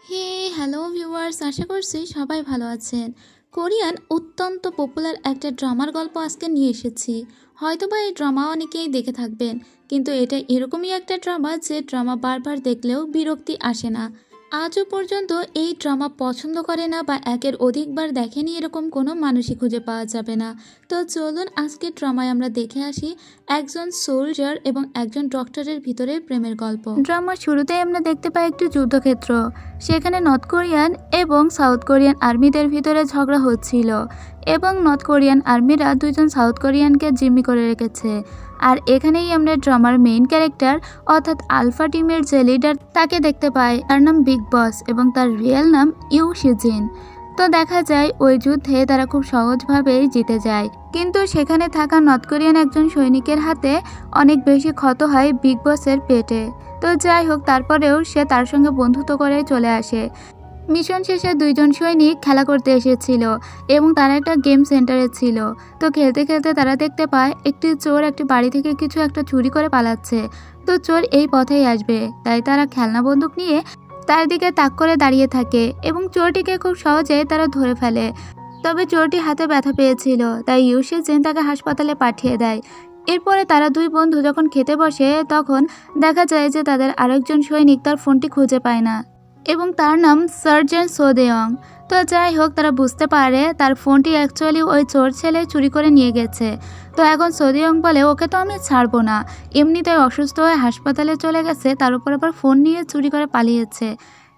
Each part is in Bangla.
হে হ্যালো ভিউয়ার্স, আশা করছি সবাই ভালো আছেন। কোরিয়ান অত্যন্ত পপুলার একটা ড্রামার গল্প আজকে নিয়ে এসেছি। হয়তোবা এই ড্রামা অনেকেই দেখে থাকবেন, কিন্তু এটা এরকমই একটা ড্রামা যে ড্রামা বারবার দেখলেও বিরক্তি আসে না। আজও পর্যন্ত এই ড্রামা পছন্দ করে না বা একের অধিকবার দেখেনি এরকম কোনো মানুষই খুঁজে পাওয়া যাবে না। তো চলুন আজকের ড্রামায় আমরা দেখে আসি একজন সোলজার এবং একজন ডক্টরের ভিতরে প্রেমের গল্প। ড্রামার শুরুতেই আমরা দেখতে পাই একটি যুদ্ধক্ষেত্র। সেখানে নর্থ কোরিয়ান এবং সাউথ কোরিয়ান আর্মিদের ভিতরে ঝগড়া হচ্ছিল এবং নর্থ কোরিয়ান আর্মিরা দুইজন সাউথ কোরিয়ানকে জিম্মি করে রেখেছে। আর এখানেই আমরা ড্রামার মেইন ক্যারেক্টার অর্থাৎ আলফা টিমের যে লিডার তাকে দেখতে পাই। তার নাম বিগ বস এবং তার রিয়েল নাম ইউ শিজিন। তো দেখা যায় ওই যুদ্ধে তারা খুব সহজভাবেই জিতে যায়, কিন্তু সেখানে থাকা নর্থ কোরিয়ান একজন সৈনিকের হাতে অনেক বেশি ক্ষত হয় বিগ বসের পেটে। তো যাই হোক, তারপরেও সে তার সঙ্গে বন্ধুত্ব করে চলে আসে। মিশন শেষে দুইজন সৈনিক খেলা করতে এসেছিল এবং তারা একটা গেম সেন্টারে ছিল। তো খেলতে খেলতে তারা দেখতে পায় একটি চোর একটি বাড়ি থেকে কিছু একটা চুরি করে পালাচ্ছে। তো চোর এই পথেই আসবে, তাই তারা খেলনা বন্দুক নিয়ে তার দিকে তাক করে দাঁড়িয়ে থাকে এবং চোরটিকে খুব সহজে তারা ধরে ফেলে। তবে চোরটি হাতে ব্যথা পেয়েছিল, তাই ইউ শিজিন তাকে হাসপাতালে পাঠিয়ে দেয়। এরপরে তারা দুই বন্ধু যখন খেতে বসে তখন দেখা যায় যে তাদের আরেকজন সৈনিক তার ফোনটি খুঁজে পায় না এবং তার নাম সার্জেন্ট সোদেয়ং। তো যাই হোক, তারা বুঝতে পারে তার ফোনটি অ্যাকচুয়ালি ওই চোর ছেলে চুরি করে নিয়ে গেছে। তো এখন সোদেয়ং বলে ওকে তো আমি ছাড়বো না, এমনিতেই অসুস্থ হয়ে হাসপাতালে চলে গেছে, তার উপর আবার ফোন নিয়ে চুরি করে পালিয়েছে।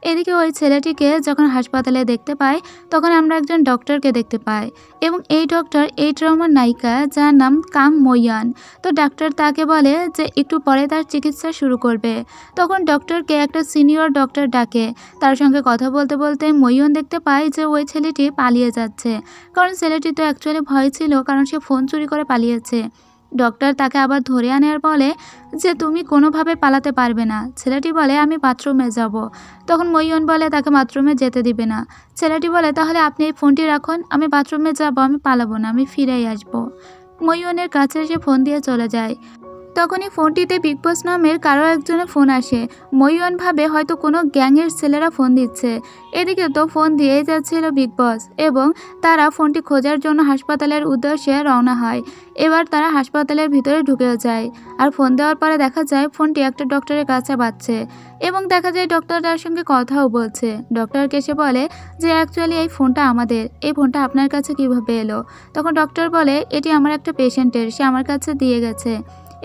এদিকে ওই ছেলেটিকে যখন হাসপাতালে দেখতে পাই তখন আমরা একজন ডক্টরকে দেখতে পাই এবং এই ডক্টর এই ড্রামার নায়িকা, যার নাম কাং মোয়ান। তো ডাক্তার তাকে বলে যে একটু পরে তার চিকিৎসা শুরু করবে। তখন ডক্টরকে একটা সিনিয়র ডক্টর ডাকে। তার সঙ্গে কথা বলতে বলতে মোয়ান দেখতে পায় যে ওই ছেলেটি পালিয়ে যাচ্ছে, কারণ ছেলেটি তো অ্যাকচুয়ালি ভয় ছিল, কারণ সে ফোন চুরি করে পালিয়েছে। ডক্টর তাকে আবার ধরে আনে আর বলে যে তুমি কোনোভাবে পালাতে পারবে না। ছেলেটি বলে আমি বাথরুমে যাব। তখন মোয়ান বলে তাকে বাথরুমে যেতে দিবে না। ছেলেটি বলে তাহলে আপনি এই ফোনটি রাখুন, আমি বাথরুমে যাব, আমি পালাবো না, আমি ফিরেই আসবো। মোয়ানের কাছে এসে ফোন দিয়ে চলে যায়। তখনই ফোনটিতে বিগ বস নামের কারো একজনের ফোন আসে। মোয়ান ভাবে হয়তো কোনো গ্যাংয়ের ছেলেরা ফোন দিচ্ছে। এদিকে তো ফোন দিয়েই যাচ্ছিল বিগ বস এবং তারা ফোনটি খোঁজার জন্য হাসপাতালের উদ্দেশ্যে রওনা হয়। এবার তারা হাসপাতালের ভিতরে ঢুকেও যায় আর ফোন দেওয়ার পরে দেখা যায় ফোনটি একটা ডক্টরের কাছে বাজছে এবং দেখা যায় ডক্টর তার সঙ্গে কথাও বলছে। ডক্টরকে সে বলে যে অ্যাকচুয়ালি এই ফোনটা আমাদের, এই ফোনটা আপনার কাছে কিভাবে এলো? তখন ডক্টর বলে এটি আমার একটা পেশেন্টের, সে আমার কাছে দিয়ে গেছে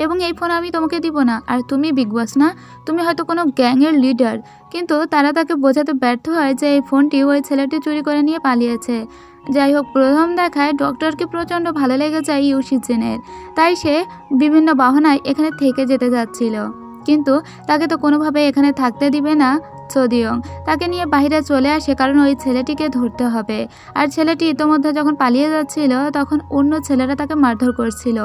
এবং এই ফোন আমি তোমাকে দিব না। আর তুমি বিগ বস না, তুমি হয়তো কোনো গ্যাংয়ের লিডার। কিন্তু তারা তাকে বোঝাতে ব্যর্থ হয় যে এই ফোনটি ওই ছেলেটি চুরি করে নিয়ে পালিয়েছে। যাই হোক, প্রথম দেখায় ডক্টরকে প্রচণ্ড ভালো লেগে যায় ইউ শিজিনের, তাই সে বিভিন্ন বাহানায় এখানে থেকে যেতে যাচ্ছিল, কিন্তু তাকে তো কোনোভাবে এখানে থাকতে দিবে না সোদেয়ং। তাকে নিয়ে বাইরে চলে আসে, কারণ ওই ছেলেটিকে ধরতে হবে। আর ছেলেটি ইতোমধ্যে যখন পালিয়ে যাচ্ছিল তখন অন্য ছেলেরা তাকে মারধর করছিল।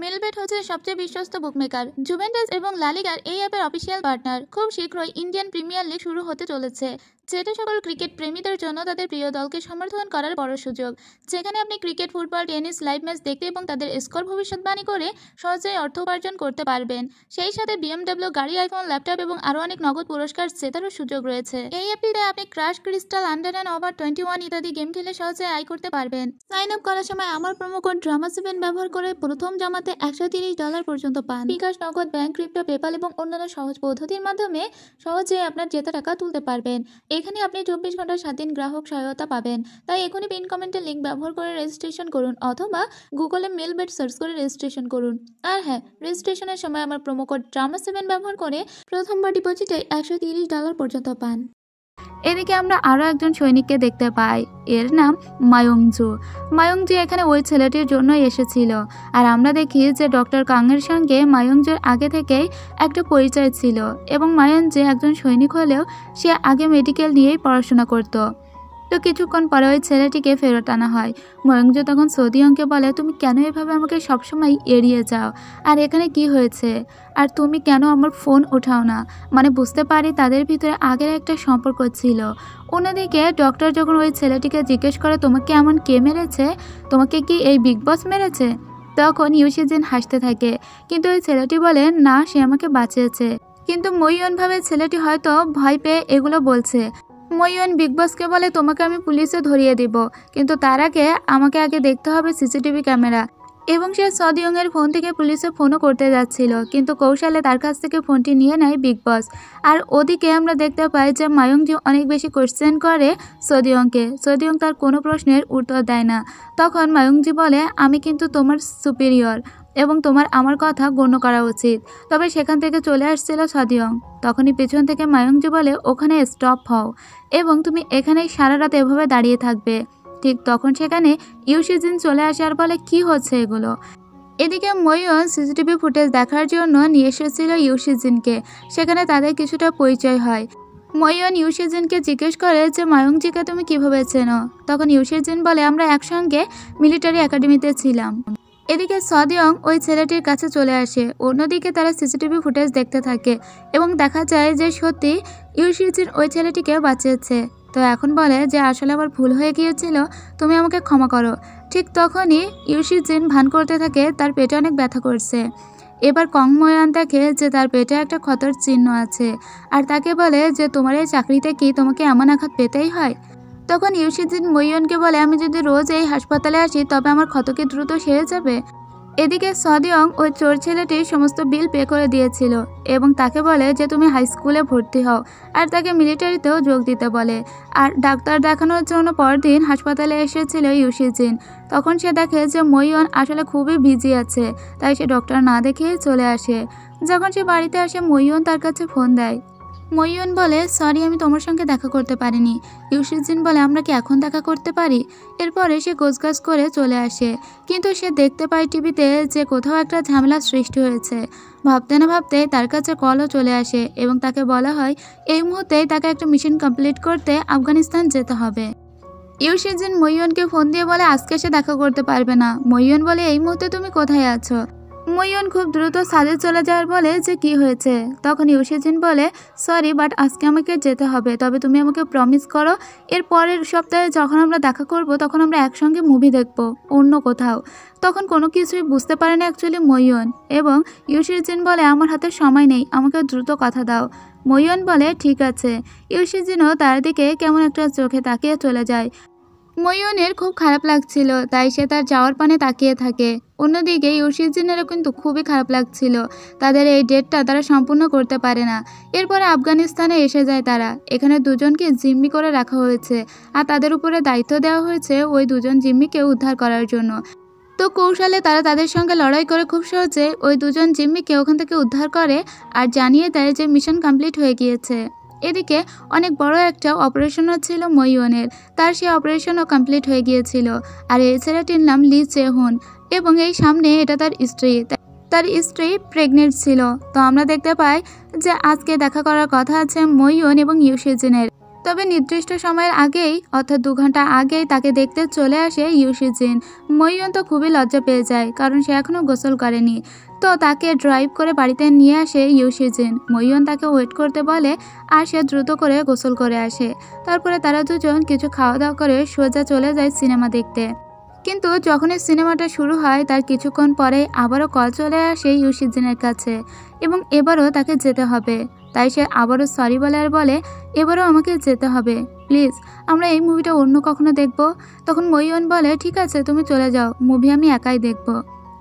মেলবেট হচ্ছে সবচেয়ে বিশ্বস্ত বুকমেকার। জুভেন্টাস এবং লা লিগার এই অ্যাপের অফিসিয়াল পার্টনার। খুব শীঘ্রই ইন্ডিয়ান প্রিমিয়ার লিগ শুরু হতে চলেছে, যেটা সকল ক্রিকেট প্রেমীদের জন্য তাদের প্রিয় দলকে সমর্থন করার বড় সুযোগ, যেখানে আপনি cricket, football, tennis live match দেখতে এবং তাদের স্কোর ভবিষ্যৎবাণী করে সহজেই অর্থ উপার্জন করতে পারবেন। সেই সাথে BMW গাড়ি, আইফোন, ল্যাপটপ এবং আরও অনেক নগদ পুরস্কার জেতারও সুযোগ রয়েছে। এই অ্যাপটিতে আপনি crash, crystal, under and over 21 ইত্যাদি গেম খেলে সহজে আয় করতে পারবেন। সাইন আপ করার সময় আমার প্রোমো কোড ড্রামা7 ব্যবহার করে প্রথম জমাতে $130 পর্যন্ত পান। বিকাশ, নগদ, ব্যাংক, ক্রিপ্টো, পেপাল এবং অন্যান্য সহজ পদ্ধতির মাধ্যমে সহজে আপনার জেতা টাকা তুলতে পারবেন। এখানে আপনি 24 ঘন্টা 7 দিন গ্রাহক সহায়তা পাবেন। তাই এখনই পিন কমেন্টের লিঙ্ক ব্যবহার করে রেজিস্ট্রেশন করুন অথবা গুগলে মেলবেট সার্চ করে রেজিস্ট্রেশন করুন। আর হ্যাঁ, রেজিস্ট্রেশনের সময় আমার প্রোমো কোড ড্রামা7 ব্যবহার করে প্রথমবার ডিপোজিটে $130 পর্যন্ত পান। এদিকে আমরা আরও একজন সৈনিককে দেখতে পাই, এর নাম মায়ংজু। মায়ংজু এখানে ওই ছেলেটির জন্যই এসেছিল। আর আমরা দেখি যে ডক্টর কাংয়ের সঙ্গে মায়ংজুর আগে থেকেই একটা পরিচয় ছিল এবং মায়ংজু একজন সৈনিক হলেও সে আগে মেডিকেল নিয়েই পড়াশোনা করত। তো কিছুক্ষণ পরে ওই ছেলেটিকে ফেরত আনা হয়। ময়ংজু তখন সোদেয়ংকে বলে তুমি কেন এভাবে আমাকে সবসময় এড়িয়ে যাও, আর এখানে কি হয়েছে, আর তুমি কেন আমার ফোন উঠাও না? মানে বুঝতে পারি তাদের ভিতরে আগের একটা সম্পর্ক ছিল। অন্যদিকে ডক্টর যখন ওই ছেলেটিকে জিজ্ঞেস করে তোমাকে এমন কে মেরেছে, তোমাকে কি এই বিগ বস মেরেছে, তখন ইউ শিজিন হাসতে থাকে, কিন্তু ওই ছেলেটি বলে না, সে আমাকে বাঁচিয়েছে। কিন্তু মইয়ন ভাবে ছেলেটি হয়তো ভয় পেয়ে এগুলো বলছে। মইয়ন বিগ বসকে বলে তোমাকে আমি পুলিশে ধরিয়ে দিব, কিন্তু তার আগে আমাকে আগে দেখতে হবে সিসিটিভি ক্যামেরা। এবং সে সদিয়ংয়ের ফোন থেকে পুলিশে ফোনও করতে যাচ্ছিল, কিন্তু কৌশলে তার কাছ থেকে ফোনটি নিয়ে নেয় বিগ বস। আর ওদিকে আমরা দেখতে পাই যে মায়ংজি অনেক বেশি কোশ্চেন করে সদিয়ংকে। সদিয়ং তার কোনো প্রশ্নের উত্তর দেয় না। তখন মায়ংজি বলে আমি কিন্তু তোমার সুপিরিয়র এবং তোমার আমার কথা গণ্য করা উচিত। তবে সেখান থেকে চলে আসছিল সদিয়ং। তখনই পেছন থেকে মায়ংজি বলে ওখানে স্টপ হও এবং তুমি এখানেই সারা রাত এভাবে দাঁড়িয়ে থাকবে। ঠিক তখন সেখানে ইউশিজিন চলে আসে আর বলে কি হচ্ছে এগুলো। এদিকে মইয়ন সিসিটিভি ফুটেজ দেখার জন্য নিয়ে এসেছিল ইউশিজিনকে। সেখানে তাদের কিছুটা পরিচয় হয়। মইয়ন ইউশিজিনকে জিজ্ঞেস করে যে মায়ংজিকে তুমি কিভাবে চেনো। তখন ইউশিজিন বলে আমরা একসঙ্গে মিলিটারি একাডেমিতে ছিলাম। এদিকে সদিয়ং ওই ছেলেটির কাছে চলে আসে। অন্যদিকে তারা সিসিটিভি ফুটেজ দেখতে থাকে এবং দেখা যায় যে সত্যি ইউশিজিন ওই ছেলেটিকে বাঁচিয়েছে। তো এখন বলে যে আসলে আমার ভুল হয়ে গিয়েছিল, তুমি আমাকে ক্ষমা করো। ঠিক তখনই ইউশিজিন ভান করতে থাকে তার পেটে অনেক ব্যথা করছে। এবার কংময়ান দেখে যে তার পেটে একটা ক্ষতর চিহ্ন আছে আর তাকে বলে যে তোমার এই চাকরিতে কি তোমাকে এমন আঘাত পেতেই হয়। তখন ইউশিজিন মইয়নকে বলে আমি যদি রোজ এই হাসপাতালে আসি তবে আমার ক্ষত কি দ্রুত সেরে যাবে। এদিকে সদিয়ং ওই চোর ছেলেটির সমস্ত বিল পে করে দিয়েছিল এবং তাকে বলে যে তুমি হাই স্কুলে ভর্তি হও আর তাকে মিলিটারিতেও যোগ দিতে বলে। আর ডাক্তার দেখানোর জন্য পরদিন হাসপাতালে এসেছিল ইউশিজিন। তখন সে দেখে যে মইয়ন আসলে খুবই বিজি আছে, তাই সে ডক্টর না দেখিয়ে চলে আসে। যখন সে বাড়িতে আসে মইয়ন তার কাছে ফোন দেয়। মইয়ন বলে সরি আমি তোমার সঙ্গে দেখা করতে পারিনি। ইউশিজিন বলে আমরা কি এখন দেখা করতে পারি। এরপরে সে গোছগাছ করে চলে আসে, কিন্তু সে দেখতে পায় টিভিতে যে কোথাও একটা ঝামেলা সৃষ্টি হয়েছে। ভাবতে না ভাবতে তার কাছে কলও চলে আসে এবং তাকে বলা হয় এই মুহূর্তেই তাকে একটা মিশন কমপ্লিট করতে আফগানিস্তান যেতে হবে। ইউশিজিন মইয়নকে ফোন দিয়ে বলে আজকে সে দেখা করতে পারবে না। মইয়ন বলে এই মুহূর্তে তুমি কোথায় আছো। মইয়ন খুব দ্রুত ছাদে চলে যায় বলে যে কি হয়েছে। তখন ইউশিজিন বলে সরি বাট আজকে আমাকে যেতে হবে, তবে তুমি আমাকে প্রমিস করো এর পরের সপ্তাহে যখন আমরা দেখা করব তখন আমরা একসঙ্গে মুভি দেখব অন্য কোথাও। তখন কোনো কিছুই বুঝতে পারে না অ্যাকচুয়ালি মইয়ন, এবং ইউশিজিন বলে আমার হাতে সময় নেই, আমাকে দ্রুত কথা দাও। মইয়ন বলে ঠিক আছে। ইউশিজিনও তার দিকে কেমন একটা চোখে তাকিয়ে চলে যায়। মইয়নের খুব খারাপ লাগছিল, তাই সে তার যাওয়ার পানে তাকিয়ে থাকে। অন্যদিকে ইউশিজিনেরও কিন্তু খুবই খারাপ লাগছিল, তাদের এই ডেটটা তারা সম্পূর্ণ করতে পারে না। এরপরে আফগানিস্তানে এসে যায় তারা। এখানে দুজনকে জিম্মি করে রাখা হয়েছে আর তাদের উপরে দায়িত্ব দেওয়া হয়েছে ওই দুজন জিম্মিকে উদ্ধার করার জন্য। তো কৌশলে তারা তাদের সঙ্গে লড়াই করে খুব সহজে ওই দুজন জিম্মিকে ওখান থেকে উদ্ধার করে আর জানিয়ে দেয় যে মিশন কমপ্লিট হয়ে গিয়েছে। এদিকে অনেক বড় একটা অপারেশনও ছিল মইয়নের, তার সেই অপারেশনও কমপ্লিট হয়ে গিয়েছিল। আর এই ছেলেটির নাম লি চেহুন এবং এই সামনে এটা তার স্ত্রী প্রেগনেন্ট ছিল। তো আমরা দেখতে পাই যে আজকে দেখা করার কথা আছে মইয়ন এবং ইউশিজিনের। তবে নির্দিষ্ট সময়ের আগেই অর্থাৎ 2 ঘন্টা আগেই তাকে দেখতে চলে আসে ইউশিজিন। মইয়ন তো খুবই লজ্জা পেয়ে যায় কারণ সে এখনও গোসল করেনি। তো তাকে ড্রাইভ করে বাড়িতে নিয়ে আসে ইউশিজিন। মইয়ন তাকে ওয়েট করতে বলে আর সে দ্রুত করে গোসল করে আসে। তারপরে তারা দুজন কিছু খাওয়া দাওয়া করে সোজা চলে যায় সিনেমা দেখতে। কিন্তু যখনই সিনেমাটা শুরু হয় তার কিছুক্ষণ পরে আবারও কল চলে আসে ইউশিজিনের কাছে এবং এবারও তাকে যেতে হবে। তাই সে আবারও সরি বলে আর বলে এবারও আমাকে যেতে হবে, প্লিজ আমরা এই মুভিটা অন্য কখনো দেখব। তখন মইয়ন বলে ঠিক আছে তুমি চলে যাও, মুভি আমি একাই দেখব।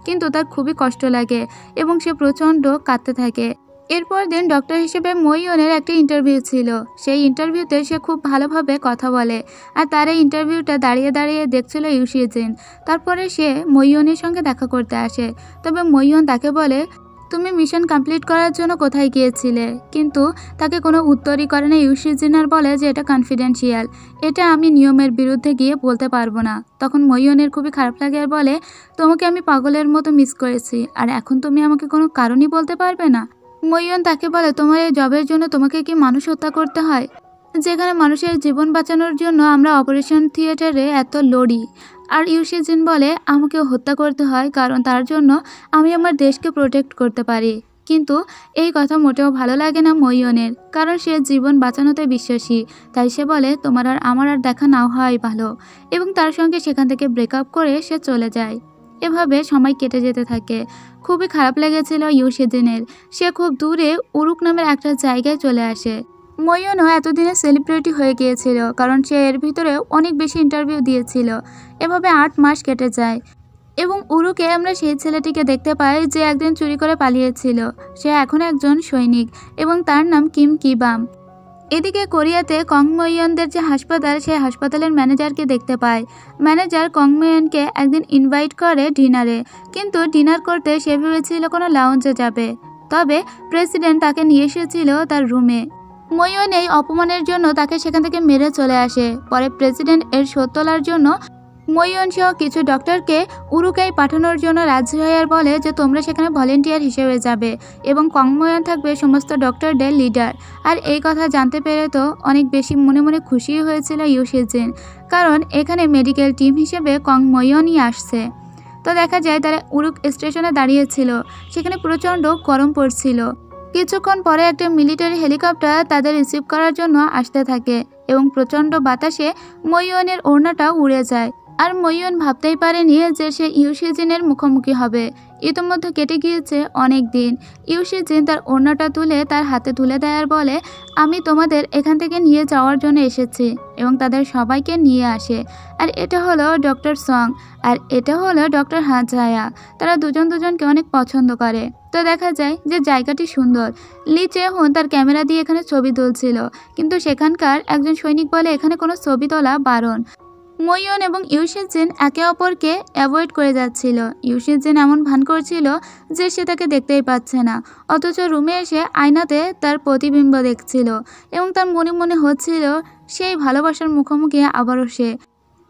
কিন্তু তার খুবই কষ্ট লাগে এবং সে প্রচণ্ড কাঁদতে থাকে। এরপর দিন ডক্টর হিসেবে মইয়নের একটা ইন্টারভিউ ছিল। সেই ইন্টারভিউতে সে খুব ভালোভাবে কথা বলে আর তার এই ইন্টারভিউটা দাঁড়িয়ে দাঁড়িয়ে দেখছিল ইউশিজিন। তারপরে সে মইয়নের সঙ্গে দেখা করতে আসে। তবে মইয়ন তাকে বলে তুমি মিশন কমপ্লিট করার জন্য কোথায় গিয়েছিলে, কিন্তু তাকে কোনো উত্তরই করে না ইউশিজিন আর বলে যে এটা কনফিডেন্সিয়াল, এটা আমি নিয়মের বিরুদ্ধে গিয়ে বলতে পারবো না। তখন মইয়নের খুবই খারাপ লাগে আর বলে তোমাকে আমি পাগলের মতো মিস করেছি আর এখন তুমি আমাকে কোনো কারণই বলতে পারবে না। মইয়ন তাকে বলে তোমার এই জবের জন্য তোমাকে কি মানুষ হত্যা করতে হয়, যেখানে মানুষের জীবন বাঁচানোর জন্য আমরা অপারেশন থিয়েটারে এত লড়ি। আর ইউশিজিন বলে আমাকে হত্যা করতে হয় কারণ তার জন্য আমি আমার দেশকে প্রোটেক্ট করতে পারি। কিন্তু এই কথা মোটেও ভালো লাগে না মইয়নের, কারণ সে জীবন বাঁচানোতে বিশ্বাসী। তাই সে বলে তোমার আর আমার আর দেখা নাও হওয়াই ভালো এবং তার সঙ্গে সেখান থেকে ব্রেকআপ করে সে চলে যায়। এভাবে সময় কেটে যেতে থাকে। খুবই খারাপ লেগেছিল ইউসিজিনের। সে খুব দূরে উরুক নামের একটা জায়গায় চলে আসে। ময়ূনও এতদিনে সেলিব্রিটি হয়ে গিয়েছিল, কারণ সে এর ভিতরে অনেক বেশি ইন্টারভিউ দিয়েছিল। এভাবে 8 মাস কেটে যায় এবং উরুকে আমরা সেই ছেলেটিকে দেখতে পাই যে একদিন চুরি করে পালিয়েছিল। সে এখন একজন সৈনিক এবং তার নাম কিম কিবাম। এদিকে কোরিয়াতে কংময়নদের যে হাসপাতাল, সেই হাসপাতালের ম্যানেজারকে দেখতে পায়। ম্যানেজার কংময়নকে একদিন ইনভাইট করে ডিনারে, কিন্তু ডিনার করতে সে ভেবেছিল কোনো লাউঞ্জে যাবে, তবে প্রেসিডেন্ট তাকে নিয়ে এসেছিল তার রুমে। ময়ূন এই অপমানের জন্য তাকে সেখান থেকে মেরে চলে আসে। পরে প্রেসিডেন্ট এর শোধ তোলার জন্য ময়ূন সহ কিছু ডক্টরকে উরুকাই পাঠানোর জন্য রাজি হয় আর বলে যে তোমরা সেখানে ভলেন্টিয়ার হিসেবে যাবে এবং কংময়ন থাকবে সমস্ত ডক্টরদের লিডার। আর এই কথা জানতে পেরে তো অনেক বেশি মনে মনে খুশি হয়েছিল ইউসিজিন, কারণ এখানে মেডিকেল টিম হিসেবে কংময়নই আসছে। তো দেখা যায় তারা উরুক স্টেশনে দাঁড়িয়েছিল, সেখানে প্রচণ্ড গরম পড়ছিল। কিছুক্ষণ পরে একটা মিলিটারি হেলিকপ্টার তাদের রিসিভ করার জন্য আসতে থাকে এবং প্রচণ্ড বাতাসে ময়ূনের ওড়নাটাও উড়ে যায়। আর ময়ূন ভাবতেই পারেনি যে সে ইউসিজিনের মুখোমুখি হবে। ইতিমধ্যে কেটে গিয়েছে অনেক দিন। ইউসিজিন তার ওড়নাটা তুলে তার হাতে তুলে দেয় আর বলে, আমি তোমাদের এখান থেকে নিয়ে যাওয়ার জন্য এসেছি, এবং তাদের সবাইকে নিয়ে আসে। আর এটা হলো ডক্টর সং, আর এটা হলো ডক্টর হাজায়া। তারা দুজনকে অনেক পছন্দ করে। তো দেখা যায় যে জায়গাটি সুন্দর। লি চেহুন তার ক্যামেরা দিয়ে এখানে ছবি তুলছিল, কিন্তু সেখানকার একজন সৈনিক বলে এখানে কোনো ছবি তোলা বারণ। ময়ূন এবং ইউসিজিন একে অপরকে অ্যাভয়েড করে যাচ্ছিল। ইউসিজিন এমন ভান করছিল যে সে তাকে দেখতেই পাচ্ছে না, অথচ রুমে এসে আয়নাতে তার প্রতিবিম্ব দেখছিল এবং তার মনে মনে হচ্ছিল সেই ভালোবাসার মুখোমুখি আবারও সে।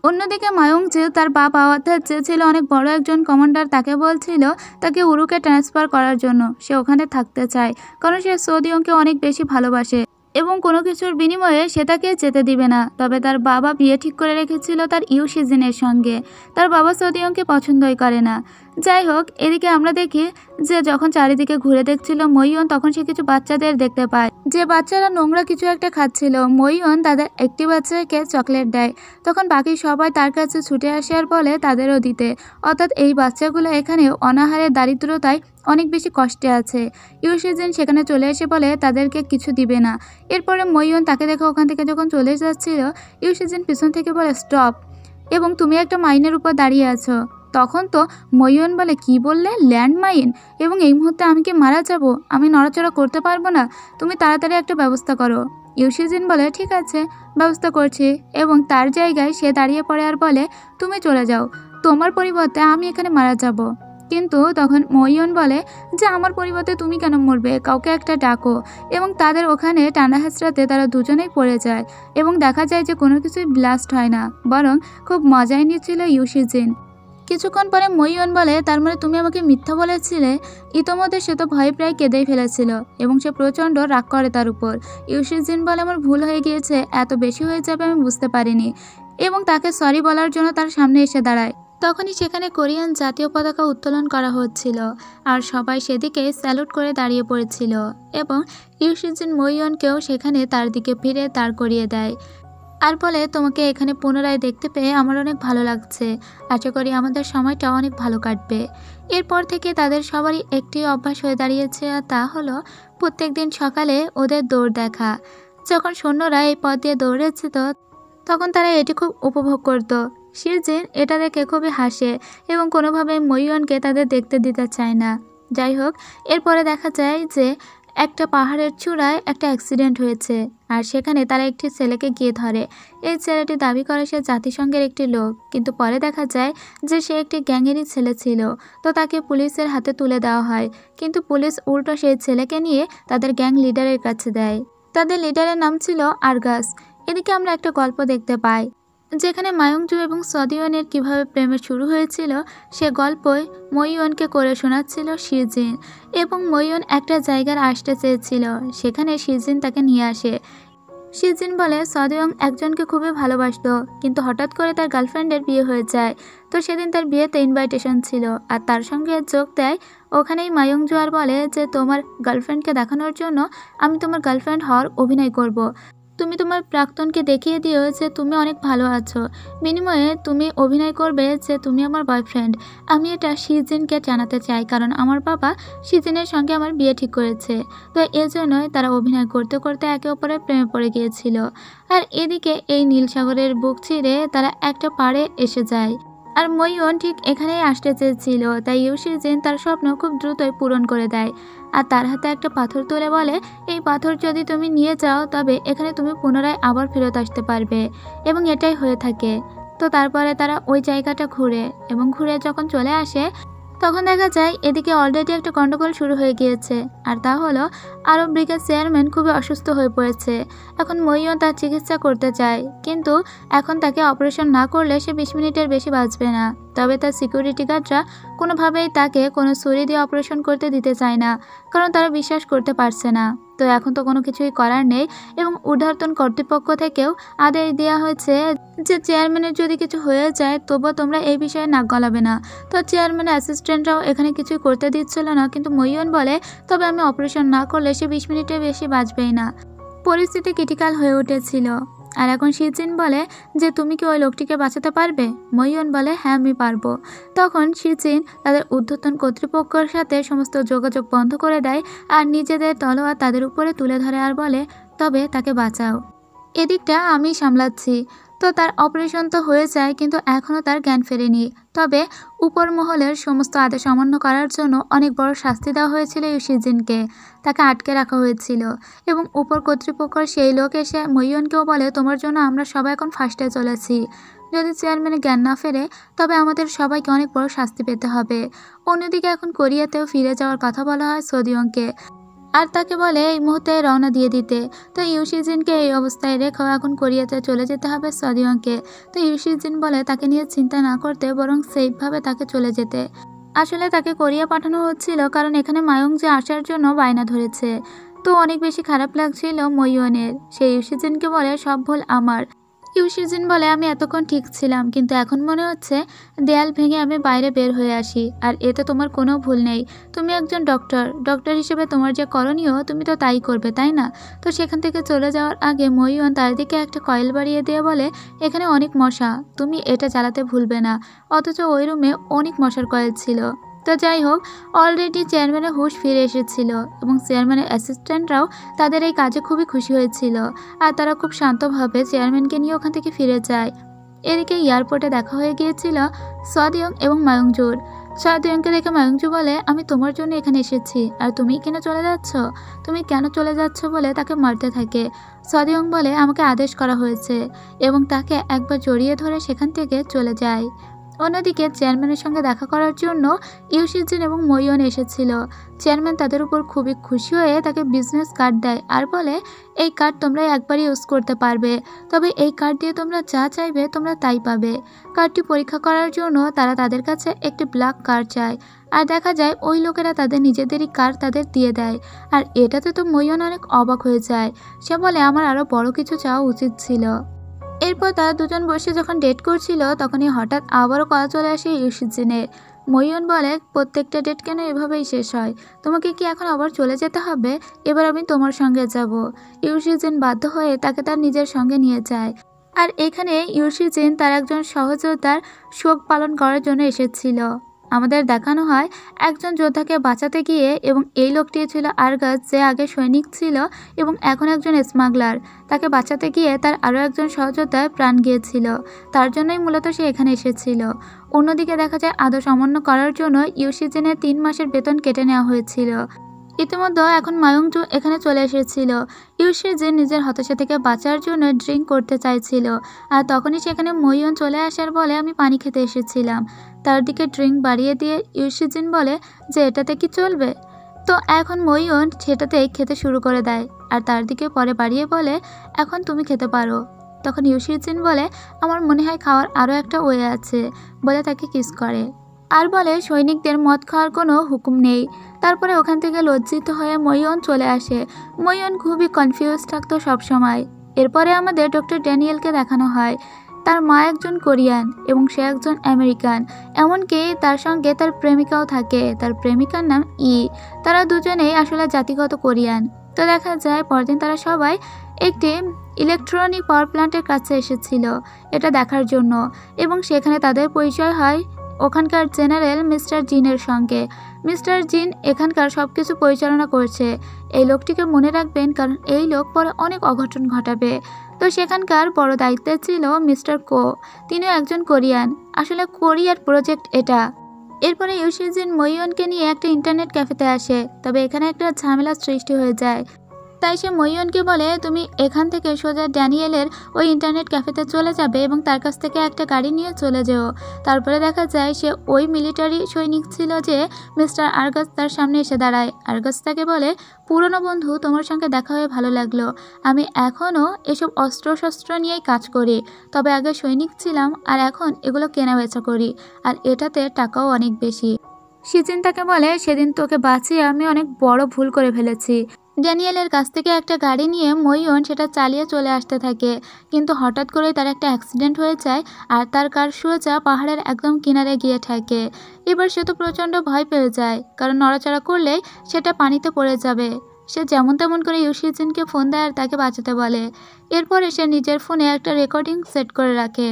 অন্যদিকে মায়ংজি তার বাবা অর্থাৎ যে ছিল অনেক বড় একজন কমান্ডার, তাকে বলছিল তাকে উরুকে ট্রান্সফার করার জন্য। সে ওখানে থাকতে চায় কারণ সে সোদিয়ংকে অনেক বেশি ভালোবাসে এবং কোনো কিছুর বিনিময়ে সে তাকে যেতে দিবে না। তবে তার বাবা বিয়ে ঠিক করে রেখেছিল তার ইউসিজিনের সঙ্গে। তার বাবা সোদিয়ংকে পছন্দই করে না। যাই হোক, এদিকে আমরা দেখি যে যখন চারিদিকে ঘুরে দেখছিল ময়ূন, তখন সে কিছু বাচ্চাদের দেখতে পায় যে বাচ্চারা নোংরা কিছু একটা খাচ্ছিল। ময়ূন তাদের একটি বাচ্চাকে চকলেট দেয়, তখন বাকি সবাই তার কাছে ছুটে আসে আর বলে তাদেরও দিতে। অর্থাৎ এই বাচ্চাগুলো এখানে অনাহারে দারিদ্রতায় অনেক বেশি কষ্টে আছে। ইউসিজিন সেখানে চলে এসে বলে তাদেরকে কিছু দিবে না। এরপরে ময়ূন তাকে দেখে ওখান থেকে যখন চলে যাচ্ছিল, ইউসিজিন পিছন থেকে বলে স্টপ, এবং তুমি একটা মাইনের উপর দাঁড়িয়ে আছো। তখন তো ময়ূন বলে, কি বললে? Land mine? এবং এই মুহূর্তে আমি কি মারা যাব? আমি নড়াচড়া করতে পারবো না, তুমি তাড়াতাড়ি একটা ব্যবস্থা করো। ইউসিজিন বলে ঠিক আছে, ব্যবস্থা করছি, এবং তার জায়গায় সে দাঁড়িয়ে পড়ে আর বলে তুমি চলে যাও, তোমার পরিবর্তে আমি এখানে মারা যাব। কিন্তু তখন ময়ূন বলে যে আমার পরিবর্তে তুমি কেন মরবে, কাউকে একটা ডাকো। এবং তাদের ওখানে টানা হেঁচড়াতে তারা দুজনেই পড়ে যায় এবং দেখা যায় যে কোনো কিছুই ব্লাস্ট হয় না, বরং খুব মজাই নিচ্ছিল ইউসিজিন। কিছুক্ষণ পরে ময়ূন বলে তার মানে তুমি আমাকে মিথ্যা বলেছিলে। ইতোমধ্যে সে তো ভয়ে প্রায় কেঁদেই ফেলেছিল এবং সে প্রচণ্ড রাগ করে তার উপর। ইউসিজিন বলে আমার ভুল হয়ে গিয়েছে, এত বেশি হয়ে যাবে আমি বুঝতে পারিনি, এবং তাকে সরি বলার জন্য তার সামনে এসে দাঁড়ায়। তখনই সেখানে কোরিয়ান জাতীয় পতাকা উত্তোলন করা হচ্ছিল আর সবাই সেদিকে স্যালুট করে দাঁড়িয়ে পড়েছিল, এবং ইউসিজিন ময়ূনকেও সেখানে তার দিকে ফিরে দাঁড় করিয়ে দেয় আর বলে তোমাকে এখানে পুনরায় দেখতে পেয়ে আমার অনেক ভালো লাগছে, আশা করি আমাদের সময়টা অনেক ভালো কাটবে। এরপর থেকে তাদের সবারই একটি অভ্যাস হয়ে দাঁড়িয়েছে, আর তা হলো প্রত্যেকদিন সকালে ওদের দৌড় দেখা। যখন সৈন্যরা এই পথ দিয়ে দৌড়েছে তখন তারা এটি খুব উপভোগ করত। শিরজিন এটা দেখে খুবই হাসে এবং কোনোভাবে ময়ূনকে তাদের দেখতে দিতে চায় না। যাই হোক, এরপরে দেখা যায় যে একটা পাহাড়ের চূড়ায় একটা অ্যাক্সিডেন্ট হয়েছে আর সেখানে তারা একটি ছেলেকে গিয়ে ধরে। এই ছেলেটি দাবি করে সে জাতিসংঘের একটি লোক, কিন্তু পরে দেখা যায় যে সে একটি গ্যাংয়েরই ছেলে ছিল। তো তাকে পুলিশের হাতে তুলে দেওয়া হয়, কিন্তু পুলিশ উল্টো সেই ছেলেকে নিয়ে তাদের গ্যাং লিডারের কাছে দেয়। তাদের লিডারের নাম ছিল আরগাস। এদিকে আমরা একটা গল্প দেখতে পাই যেখানে মায়ংজু এবং সদিয়নের কিভাবে প্রেমের শুরু হয়েছিল সে গল্পই ময়ূনকে করে শোনাচ্ছিল শিরজিন, এবং ময়ূন একটা জায়গার আসতে চেয়েছিল, সেখানে শিরজিন তাকে নিয়ে আসে। শিরজিন বলে সদিয়ং একজনকে খুবই ভালোবাসত, কিন্তু হঠাৎ করে তার গার্লফ্রেন্ডের বিয়ে হয়ে যায়। তো সেদিন তার বিয়েতে ইনভাইটেশন ছিল আর তার সঙ্গে যোগ দেয় ওখানেই মায়ংজু আর বলে যে তোমার গার্লফ্রেন্ডকে দেখানোর জন্য আমি তোমার গার্লফ্রেন্ড হওয়ার অভিনয় করব। তুমি তোমার প্রাক্তনকে দেখিয়ে দিও যে তুমি অনেক ভালো আছো, বিনিময়ে তুমি অভিনয় করবে যে তুমি আমার বয়ফ্রেন্ড। আমি এটা শিজিনকে জানাতে চাই, কারণ আমার বাবা শিজিনের সঙ্গে আমার বিয়ে ঠিক করেছে। তো এজন্যই তারা অভিনয় করতে করতে একে অপরের প্রেমে পড়ে গিয়েছিল। আর এদিকে এই নীল সাগরের বুক চিরে তারা একটা পাড়ে এসে যায়। আর মইয়ন ঠিক এখানেই আসতে চেয়েছিল, তাই ইউশিজিন তার স্বপ্ন খুব দ্রুতই পূরণ করে দেয়। আর তার হাতে একটা পাথর তুলে বলে, এই পাথর যদি তুমি নিয়ে যাও তবে এখানে তুমি পুনরায় আবার ফেরত আসতে পারবে। এবং এটাই হয়ে থাকে। তো তারপরে তারা ওই জায়গাটা ঘুরে যখন চলে আসে, তখন দেখা যায় এদিকে অলরেডি একটা গন্ডগোল শুরু হয়ে গিয়েছে। আর তা হলো আরব ব্রিগেড চেয়ারম্যান খুবই অসুস্থ হয়ে পড়েছে। এখন মইয়ন তার চিকিৎসা করতে চায়, কিন্তু এখন তাকে অপারেশন না করলে সে 20 মিনিটের বেশি বাঁচবে না। তবে তার সিকিউরিটি গার্ডরা কোনোভাবেই তাকে কোনো ছুরি দিয়ে অপারেশন করতে দিতে চায় না, কারণ তারা বিশ্বাস করতে পারছে না। তো এখন তো কোনো কিছুই করার নেই, এবং ঊর্ধ্বতন কর্তৃপক্ষ থেকেও আদেশ দেওয়া হয়েছে যে চেয়ারম্যানের যদি কিছু হয়ে যায় তবুও তোমরা এই বিষয়ে নাক গলাবে না। তো চেয়ারম্যানের অ্যাসিস্ট্যান্টরাও এখানে কিছুই করতে দিচ্ছিল না, কিন্তু মইয়ন বলে, তবে আমি অপারেশন না করলে সে 20 মিনিটের বেশি বাঁচবেই না। পরিস্থিতি ক্রিটিক্যাল হয়ে উঠেছিল। আর এখন শিজিন বলে যে তুমি কি ওই লোকটিকে বাঁচাতে পারবে? মইয়ন বলে, হ্যাঁ আমি পারবো। তখন শিজিন তাদের ঊর্ধ্বতন কর্তৃপক্ষের সাথে সমস্ত যোগাযোগ বন্ধ করে দেয়, আর নিজেদের তলোয়ার তাদের উপরে তুলে ধরে আর বলে, তবে তাকে বাঁচাও, এদিকটা আমি সামলাচ্ছি। তো তার অপারেশন তো হয়ে যায়, কিন্তু এখনও তার জ্ঞান ফেরেনি। তবে উপর মহলের সমস্ত আদেশ অমান্য করার জন্য অনেক বড় শাস্তি দেওয়া হয়েছিল ইউশিজিনকে। তাকে আটকে রাখা হয়েছিল, এবং উপর কর্তৃপক্ষের সেই লোক এসে মইয়নকেও বলে, তোমার জন্য আমরা সবাই এখন ফার্স্টে চলেছি। যদি চেয়ারম্যানের জ্ঞান না ফেরে তবে আমাদের সবাইকে অনেক বড় শাস্তি পেতে হবে। অন্যদিকে এখন কোরিয়াতেও ফিরে যাওয়ার কথা বলা হয় সোদিয়ংকে, আর তাকে বলে এই মুহূর্তে রওনা দিয়ে দিতে। তো ইউশিজিনকে এই অবস্থায় রেখেও এখন কোরিয়াতে চলে যেতে হবে সোদিয়ংকে। তো ইউশিজিন বলে তাকে নিয়ে চিন্তা না করতে, বরং সেফভাবে তাকে চলে যেতে। আসলে তাকে কোরিয়া পাঠানো হচ্ছিল কারণ এখানে মায়ংজি আসার জন্য বায়না ধরেছে। তো অনেক বেশি খারাপ লাগছিল মইয়নের। সে ইউশিজিনকে বলে, সব ভুল আমার। ইউশিজিন বলে, আমি এতক্ষণ ঠিক ছিলাম, কিন্তু এখন মনে হচ্ছে দেয়াল ভেঙে আমি বাইরে বের হয়ে আসি। আর এতে তোমার কোনো ভুল নেই। তুমি একজন ডক্টর হিসেবে তোমার যে করণীয় তুমি তো তাই করবে, তাই না? তো সেখান থেকে চলে যাওয়ার আগে মইয়ন তার দিকে একটা কয়েল বাড়িয়ে দিয়ে বলে, এখানে অনেক মশা, তুমি এটা জ্বালাতে ভুলবে না। অথচ ওই রুমে অনেক মশার কয়েল ছিল। তো যাই হোক, অলরেডি চেয়ারম্যানের হুঁশ ফিরে এসেছিল, এবং চেয়ারম্যানের অ্যাসিস্ট্যান্টরাও তাদের এই কাজে খুবই খুশি হয়েছিল। আর তারা খুব শান্তভাবে চেয়ারম্যানকে নিয়ে ওখান থেকে ফিরে যায়। এদিকে এয়ারপোর্টে দেখা হয়ে গিয়েছিল সোদিয়ং এবং মায়ংজুর। সোদিয়ংকে দেখে মায়ংজু বলে, আমি তোমার জন্য এখানে এসেছি, আর তুমি কেন চলে যাচ্ছ? তুমি কেন চলে যাচ্ছ বলে তাকে মারতে থাকে। সোদিয়ং বলে, আমাকে আদেশ করা হয়েছে, এবং তাকে একবার জড়িয়ে ধরে সেখান থেকে চলে যায়। অন্যদিকে চেয়ারম্যানের সঙ্গে দেখা করার জন্য ইউশিজিন এবং মইয়ন এসেছিল। চেয়ারম্যান তাদের উপর খুবই খুশি হয়ে তাকে বিজনেস কার্ড দেয়, আর বলে, এই কার্ড তোমরা একবারই ইউজ করতে পারবে, তবে এই কার্ড দিয়ে তোমরা যা চাইবে তোমরা তাই পাবে। কার্ডটি পরীক্ষা করার জন্য তারা তাদের কাছে একটি ব্ল্যাক কার্ড চায়, আর দেখা যায় ওই লোকেরা তাদের নিজেদেরই কার্ড তাদের দিয়ে দেয়। আর এটাতে তো মইয়ন অনেক অবাক হয়ে যায়। সে বলে, আমার আরও বড় কিছু চাওয়া উচিত ছিল। এরপর তারা দুজন বসে যখন ডেট করছিল তখনই হঠাৎ আবারও কল চলে আসে ইউশিজিনের। মইয়ন বলে, প্রত্যেকটা ডেট কেন এভাবেই শেষ হয়? তোমাকে কি এখন আবার চলে যেতে হবে? এবার আমি তোমার সঙ্গে যাব। ইউশিজিন বাধ্য হয়ে তাকে তার নিজের সঙ্গে নিয়ে যায়। আর এখানে ইউশিজিন তার একজন সহযোদ্ধার শোক পালন করার জন্য এসেছিল। আমাদের দেখানো হয় একজন যোদ্ধাকে বাঁচাতে গিয়ে, এবং এই লোকটি ছিল আরগাস, যে আগে সৈনিক ছিল এবং এখন একজন স্মাগলার। তাকে বাঁচাতে গিয়ে তার আরও একজন সহযোদ্ধার প্রাণ গিয়েছিল, তার জন্যই মূলত সে এখানে এসেছিল। অন্যদিকে দেখা যায় আদেশ অমান্য করার জন্য ইউশিজিনের 3 মাসের বেতন কেটে নেওয়া হয়েছিল। ইতিমধ্যে এখন মায়ংজু এখানে চলে এসেছিল। ইউশিজিন নিজের হতাশা থেকে বাঁচার জন্য ড্রিঙ্ক করতে চাইছিল, আর তখনই সেখানে মইয়ন চলে আসার বলে, আমি পানি খেতে এসেছিলাম। তার দিকে ড্রিঙ্ক বাড়িয়ে দিয়ে ইউশিজিন বলে যে এটাতে কি চলবে? তো এখন মইয়ন সেটাতেই খেতে শুরু করে দেয়, আর তার দিকে পরে বাড়িয়ে বলে, এখন তুমি খেতে পারো। তখন ইউশিজিন বলে, আমার মনে হয় খাওয়ার আরও একটা ওয়ে আছে, বলে তাকে কিস করে, আর বলে সৈনিকদের মদ খাওয়ার কোনো হুকুম নেই। তারপরে ওখান থেকে লজ্জিত হয়ে মইয়ন চলে আসে। মইয়ন খুবই কনফিউজ থাকতো সবসময়। এরপরে আমাদের ডক্টর ড্যানিয়েলকে দেখানো হয়। তার মা একজন কোরিয়ান এবং সে একজন আমেরিকান, এমনকি তার সঙ্গে তার প্রেমিকাও থাকে। তার প্রেমিকার নাম ই। তারা দুজনেই আসলে জাতিগত কোরিয়ান। তো দেখা যায় পরদিন তারা সবাই একটি ইলেকট্রনিক পাওয়ার প্ল্যান্টের কাছে এসেছিল এটা দেখার জন্য, এবং সেখানে তাদের পরিচয় হয় ওখানকার জেনারেল মিস্টার জিনের সঙ্গে। মিস্টার জিন এখানকার সব কিছু পরিচালনা করছে। এই লোকটিকে মনে রাখবেন, কারণ এই লোক পরে অনেক অঘটন ঘটাবে। তো সেখানকার বড় দায়িত্বে ছিল মিস্টার কো, তিনিও একজন কোরিয়ান। আসলে কোরিয়ার প্রজেক্ট এটা। এরপরে ইউশিজিন মইয়নকে নিয়ে একটা ইন্টারনেট ক্যাফেতে আসে, তবে এখানে একটা ঝামেলার সৃষ্টি হয়ে যায়। তাই সে মইয়নকে বলে, তুমি এখান থেকে সোজা ড্যানিয়েলের ওই ইন্টারনেট ক্যাফেতে চলে যাবে এবং তার কাছ থেকে একটা গাড়ি নিয়ে চলে যেও। তারপরে দেখা যায় সে ওই মিলিটারি সৈনিক ছিল যে মিস্টার আর্গাস তার সামনে এসে দাঁড়ায়। আর্গাস তাকে বলে, পুরনো বন্ধু, তোমার সঙ্গে দেখা হয়ে ভালো লাগলো। আমি এখনও এসব অস্ত্রশস্ত্র নিয়েই কাজ করি, তবে আগে সৈনিক ছিলাম আর এখন এগুলো কেনা বেচা করি, আর এটাতে টাকাও অনেক বেশি। শিজিন তাকে বলে, সেদিন তোকে বাঁচিয়ে আমি অনেক বড় ভুল করে ফেলেছি। ড্যানিয়েলের কাছ থেকে একটা গাড়ি নিয়ে মইয়ন সেটা চালিয়ে চলে আসতে থাকে, কিন্তু হঠাৎ করে তার একটা অ্যাক্সিডেন্ট হয়ে যায় আর তার কার সোজা পাহাড়ের একদম কিনারে গিয়ে ঠেকে। এবার সে তো প্রচণ্ড ভয় পেয়ে যায়, কারণ নড়াচড়া করলেই সেটা পানিতে পড়ে যাবে। সে যেমন তেমন করে ইউশিজিনকে ফোন দেয় আর তাকে বাঁচাতে বলে। এরপরে সে নিজের ফোনে একটা রেকর্ডিং সেট করে রাখে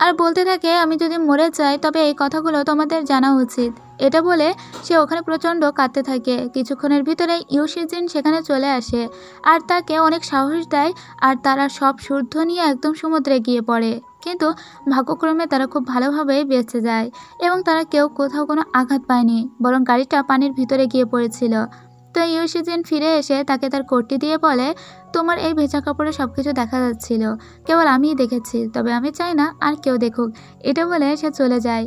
আর বলতে থাকে, আমি যদি মরে যাই তবে এই কথাগুলো তোমাদের জানা উচিত। এটা বলে সে ওখানে প্রচণ্ড কাঁদতে থাকে। কিছুক্ষণের ভিতরে ইউশিজিন সেখানে চলে আসে আর তাকে অনেক সাহস দেয়, আর তারা সব শুদ্ধ নিয়ে একদম সমুদ্রে গিয়ে পড়ে। কিন্তু ভাগ্যক্রমে তারা খুব ভালোভাবেই বেঁচে যায় এবং তারা কেউ কোথাও কোনো আঘাত পায়নি, বরং গাড়িটা পানির ভিতরে গিয়ে পড়েছিল। তো ইউশিজিন ফিরে এসে তাকে তার কোটটি দিয়ে বলে, তোমার এই ভেজা কাপড়ে সব কিছু দেখা যাচ্ছিল, কেবল আমিই দেখেছি, তবে আমি চাই না আর কেউ দেখুক। এটা বলে সে চলে যায়।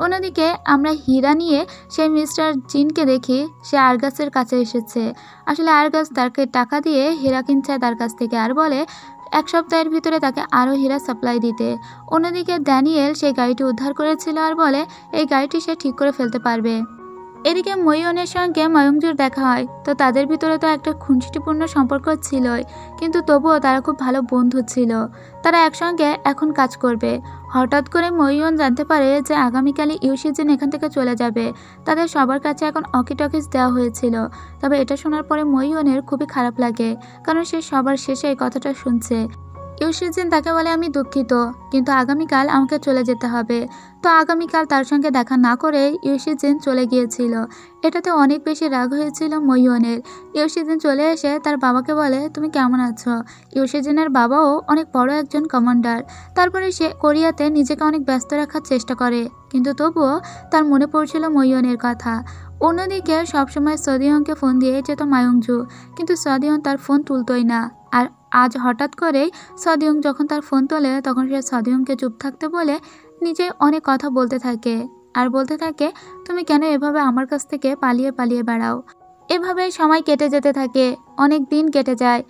অন্যদিকে আমরা হীরা নিয়ে সেই মিস্টার জিনকে দেখি, সে আর্গাসের কাছে এসেছে। আসলে আর্গাস তাকে টাকা দিয়ে হীরা কিনছে তার কাছ থেকে, আর বলে 1 সপ্তাহের ভিতরে তাকে আরও হীরা সাপ্লাই দিতে। অন্যদিকে ড্যানিয়েল সেই গাড়িটি উদ্ধার করেছিল আর বলে এই গাড়িটি সে ঠিক করে ফেলতে পারবে। এদিকে মইয়নের সঙ্গে ময়ংজুর দেখা হয়। তো তাদের ভিতরে তো একটা খুনসুটিপূর্ণ সম্পর্ক ছিলই, কিন্তু তবুও তারা খুব ভালো বন্ধু ছিল। তারা একসঙ্গে এখন কাজ করবে। হঠাৎ করে মইয়ন জানতে পারে যে আগামীকালই ইউশিজিন এখান থেকে চলে যাবে। তাদের সবার কাছে এখন অকিটকিস দেওয়া হয়েছিল। তবে এটা শোনার পরে মইয়নের খুবই খারাপ লাগে, কারণ সে সবার শেষে এই কথাটা শুনছে। ইউশিজিন তাকে বলে, আমি দুঃখিত, কিন্তু আগামীকাল আমাকে চলে যেতে হবে। তো আগামীকাল তার সঙ্গে দেখা না করে ইউশিজিন চলে গিয়েছিল। এটাতে অনেক বেশি রাগ হয়েছিল মইয়নের। ইউশিজিন চলে এসে তার বাবাকে বলে, তুমি কেমন আছো? ইউশিজিনের বাবাও অনেক বড় একজন কমান্ডার। তারপরে সে কোরিয়াতে নিজেকে অনেক ব্যস্ত রাখার চেষ্টা করে, কিন্তু তবুও তার মনে পড়ছিল মইয়নের কথা। অন্যদিকে সবসময় সদিয়নকে ফোন দিয়ে যেত মায়ংজু, কিন্তু সদিয়ন তার ফোন তুলতোই না। আর আজ হঠাৎ করেই সদিয়ং যখন তার ফোন তোলে, তখন সে সদিয়ংকে চুপ থাকতে বলে নিজে অনেক কথা বলতে থাকে আর বলতে থাকে, তুমি কেন এভাবে আমার কাছ থেকে পালিয়ে পালিয়ে বেড়াও? এভাবে সময় কেটে যেতে থাকে, অনেক দিন কেটে যায়।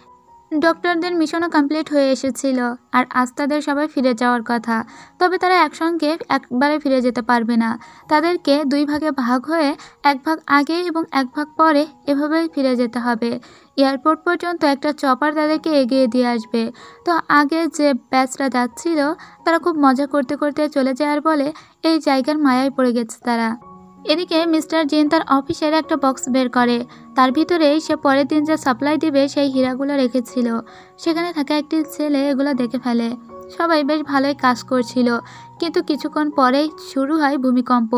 ডক্টরদের মিশনও কমপ্লিট হয়ে এসেছিল আর আজ তাদের সবাই ফিরে যাওয়ার কথা। তবে তারা একসঙ্গে একবারে ফিরে যেতে পারবে না। তাদেরকে 2 ভাগে ভাগ হয়ে 1 ভাগ আগে এবং 1 ভাগ পরে এভাবেই ফিরে যেতে হবে। এয়ারপোর্ট পর্যন্ত একটা চপার তাদেরকে এগিয়ে দিয়ে আসবে। তো আগে যে ব্যাচরা যাচ্ছিল তারা খুব মজা করতে করতে চলে যায় আর বলে এই জায়গার মায়ায় পড়ে গেছে তারা। এদিকে মিস্টার জিন তার অফিসের একটা বক্স বের করে, তার ভিতরেই সে পরের দিন যে সাপ্লাই দিবে সেই হীরাগুলো রেখেছিল। সেখানে থাকা একটি ছেলে এগুলো দেখে ফেলে। সবাই বেশ ভালোই কাজ করছিল, কিন্তু কিছুক্ষণ পরেই শুরু হয় ভূমিকম্প।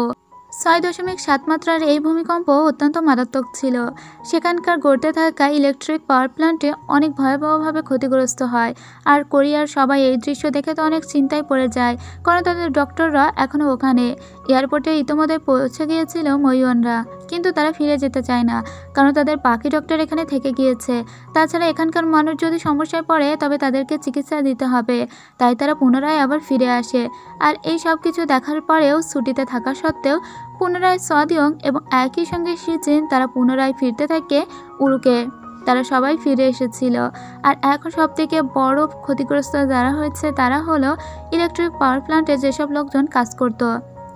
6.7 মাত্রার এই ভূমিকম্প অত্যন্ত মারাত্মক ছিল। সেখানকার গড়তে থাকা ইলেকট্রিক পাওয়ার প্ল্যান্টে অনেক ভয়াবহভাবে ক্ষতিগ্রস্ত হয়। আর কোরিয়ার সবাই এই দৃশ্য দেখে তো অনেক চিন্তায় পড়ে যায়, কারণ তাদের ডক্টররা এখনও ওখানে। এয়ারপোর্টে ইতিমধ্যে পৌঁছে গিয়েছিল মইয়নরা, কিন্তু তারা ফিরে যেতে চায় না, কারণ তাদের বাকি ডক্টর এখানে থেকে গিয়েছে। তাছাড়া এখানকার মানুষ যদি সমস্যায় পড়ে তবে তাদেরকে চিকিৎসা দিতে হবে, তাই তারা পুনরায় আবার ফিরে আসে। আর এই সব কিছু দেখার পরেও ছুটিতে থাকা সত্ত্বেও পুনরায় সদিয়ং এবং একই সঙ্গে শিজিন তারা পুনরায় ফিরতে থাকে উরুকে। তারা সবাই ফিরে এসেছিল। আর এখন সবথেকে বড় ক্ষতিগ্রস্ত যারা হয়েছে তারা হলো ইলেকট্রিক পাওয়ার প্ল্যান্টে যেসব লোকজন কাজ করতো।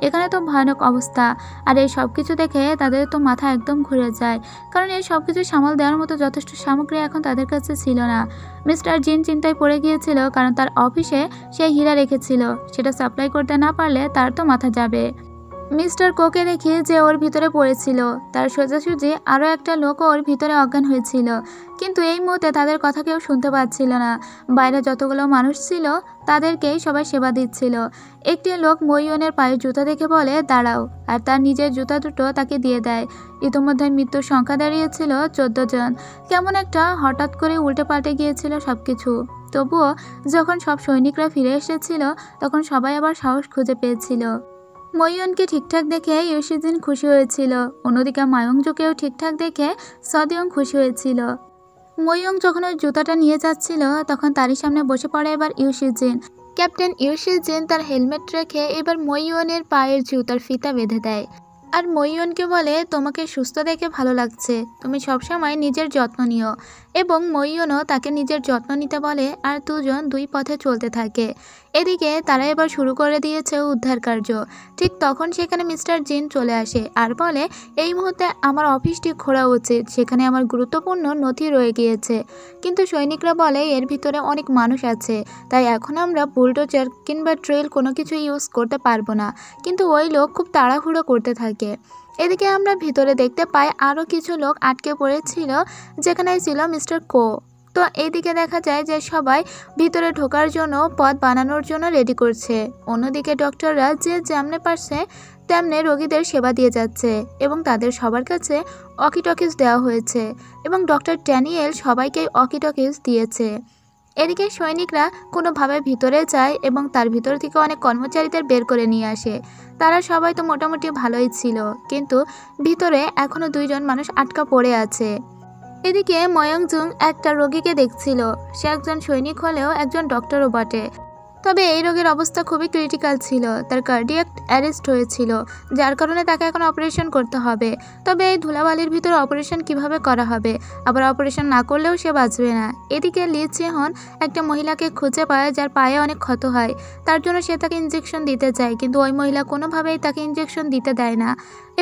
এখানে তো ভয়ানক অবস্থা, আর এই সব কিছু দেখে তাদের তো মাথা একদম ঘুরে যায়, কারণ এই সব কিছু সামাল দেওয়ার মতো যথেষ্ট সামগ্রী এখন তাদের কাছে ছিল না। মিস্টার জিন চিন্তায় পড়ে গিয়েছিল, কারণ তার অফিসে সেই হীরা রেখেছিল, সেটা সাপ্লাই করতে না পারলে তার তো মাথা যাবে। মিস্টার কোকে দেখে যে ওর ভিতরে পড়েছিল, তার সোজাসুজি আরও একটা লোক ওর ভিতরে অজ্ঞান হয়েছিল, কিন্তু এই মুহূর্তে তাদের কথা কেউ শুনতে পাচ্ছিল না। বাইরে যতগুলো মানুষ ছিল তাদেরকেই সবাই সেবা দিচ্ছিল। একটি লোক মইয়নের পায়ের জুতা দেখে বলে দাঁড়াও, আর তার নিজের জুতা দুটো তাকে দিয়ে দেয়। ইতিমধ্যে মৃত্যুর সংখ্যা দাঁড়িয়েছিল 14 জন। কেমন একটা হঠাৎ করে উল্টে পাল্টে গিয়েছিল সব কিছু। তবুও যখন সব সৈনিকরা ফিরে এসেছিল তখন সবাই আবার সাহস খুঁজে পেয়েছিল। মইয়নকে ঠিকঠাক দেখে ইউশিজিন খুশি হয়েছিল, অন্যদিকে মায়ংজুকেও ঠিকঠাক দেখে সদিয়ং খুশি হয়েছিল। মইয়ং যখন ওই জুতাটা নিয়ে যাচ্ছিল তখন তারই সামনে বসে পড়ে এবার ইউশিজিন। ক্যাপ্টেন ইউশিজিন তার হেলমেট রেখে এবার মইয়নের পায়ের জুতার ফিতা বেঁধে দেয়, আর মইয়নকে বলে তোমাকে সুস্থ দেখে ভালো লাগছে, তুমি সবসময় নিজের যত্ন নিও। এবং মইয়নও তাকে নিজের যত্ন নিতে বলে, আর দুজন দুই পথে চলতে থাকে। এদিকে তারা এবার শুরু করে দিয়েছে উদ্ধার কার্য। ঠিক তখন সেখানে মিস্টার জিন চলে আসে আর বলে এই মুহূর্তে আমার অফিসটি খোলা উচিত, সেখানে আমার গুরুত্বপূর্ণ নথি রয়ে গিয়েছে। কিন্তু সৈনিকরা বলে এর ভিতরে অনেক মানুষ আছে, তাই এখন আমরা বুলডোজার কিংবা ট্রেল কোনো কিছু ইউজ করতে পারবো না। কিন্তু ওই লোক খুব তাড়াহুড়ো করতে থাকে। এদিকে আমরা ভিতরে দেখতে পাই আরও কিছু লোক আটকে পড়েছিল, যেখানে ছিল মিস্টার কো। তো এইদিকে দেখা যায় যে সবাই ভিতরে ঢোকার জন্য পথ বানানোর জন্য রেডি করছে। অন্যদিকে ডক্টররা যে যেমনে পারছে তেমনে রোগীদের সেবা দিয়ে যাচ্ছে এবং তাদের সবার কাছে অকিটকিস দেওয়া হয়েছে এবং ডক্টর ড্যানিয়েল সবাইকে অকিটকিস দিয়েছে। এদিকে সৈনিকরা কোনোভাবে ভিতরে যায় এবং তার ভিতর থেকে অনেক কর্মচারীদের বের করে নিয়ে আসে। তারা সবাই তো মোটামুটি ভালোই ছিল, কিন্তু ভিতরে এখনও 2 জন মানুষ আটকা পড়ে আছে। এদিকে ময়ংজুং একটা রোগীকে দেখছিল। সে একজন সৈনিক হলেও একজন ডক্টরও বটে, তবে এই রোগের অবস্থা খুবই ক্রিটিক্যাল ছিল। তার কার্ডিয়াক অ্যারেস্ট হয়েছিল, যার কারণে তাকে এখন অপারেশন করতে হবে। তবে এই ধুলাবালির ভিতরে অপারেশন কিভাবে করা হবে, আবার অপারেশন না করলেও সে বাঁচবে না। এদিকে লি চেহন একটা মহিলাকে খুঁজে পায় যার পায়ে অনেক ক্ষত হয়, তার জন্য সে তাকে ইঞ্জেকশন দিতে চায়, কিন্তু ওই মহিলা কোনোভাবেই তাকে ইঞ্জেকশন দিতে দেয় না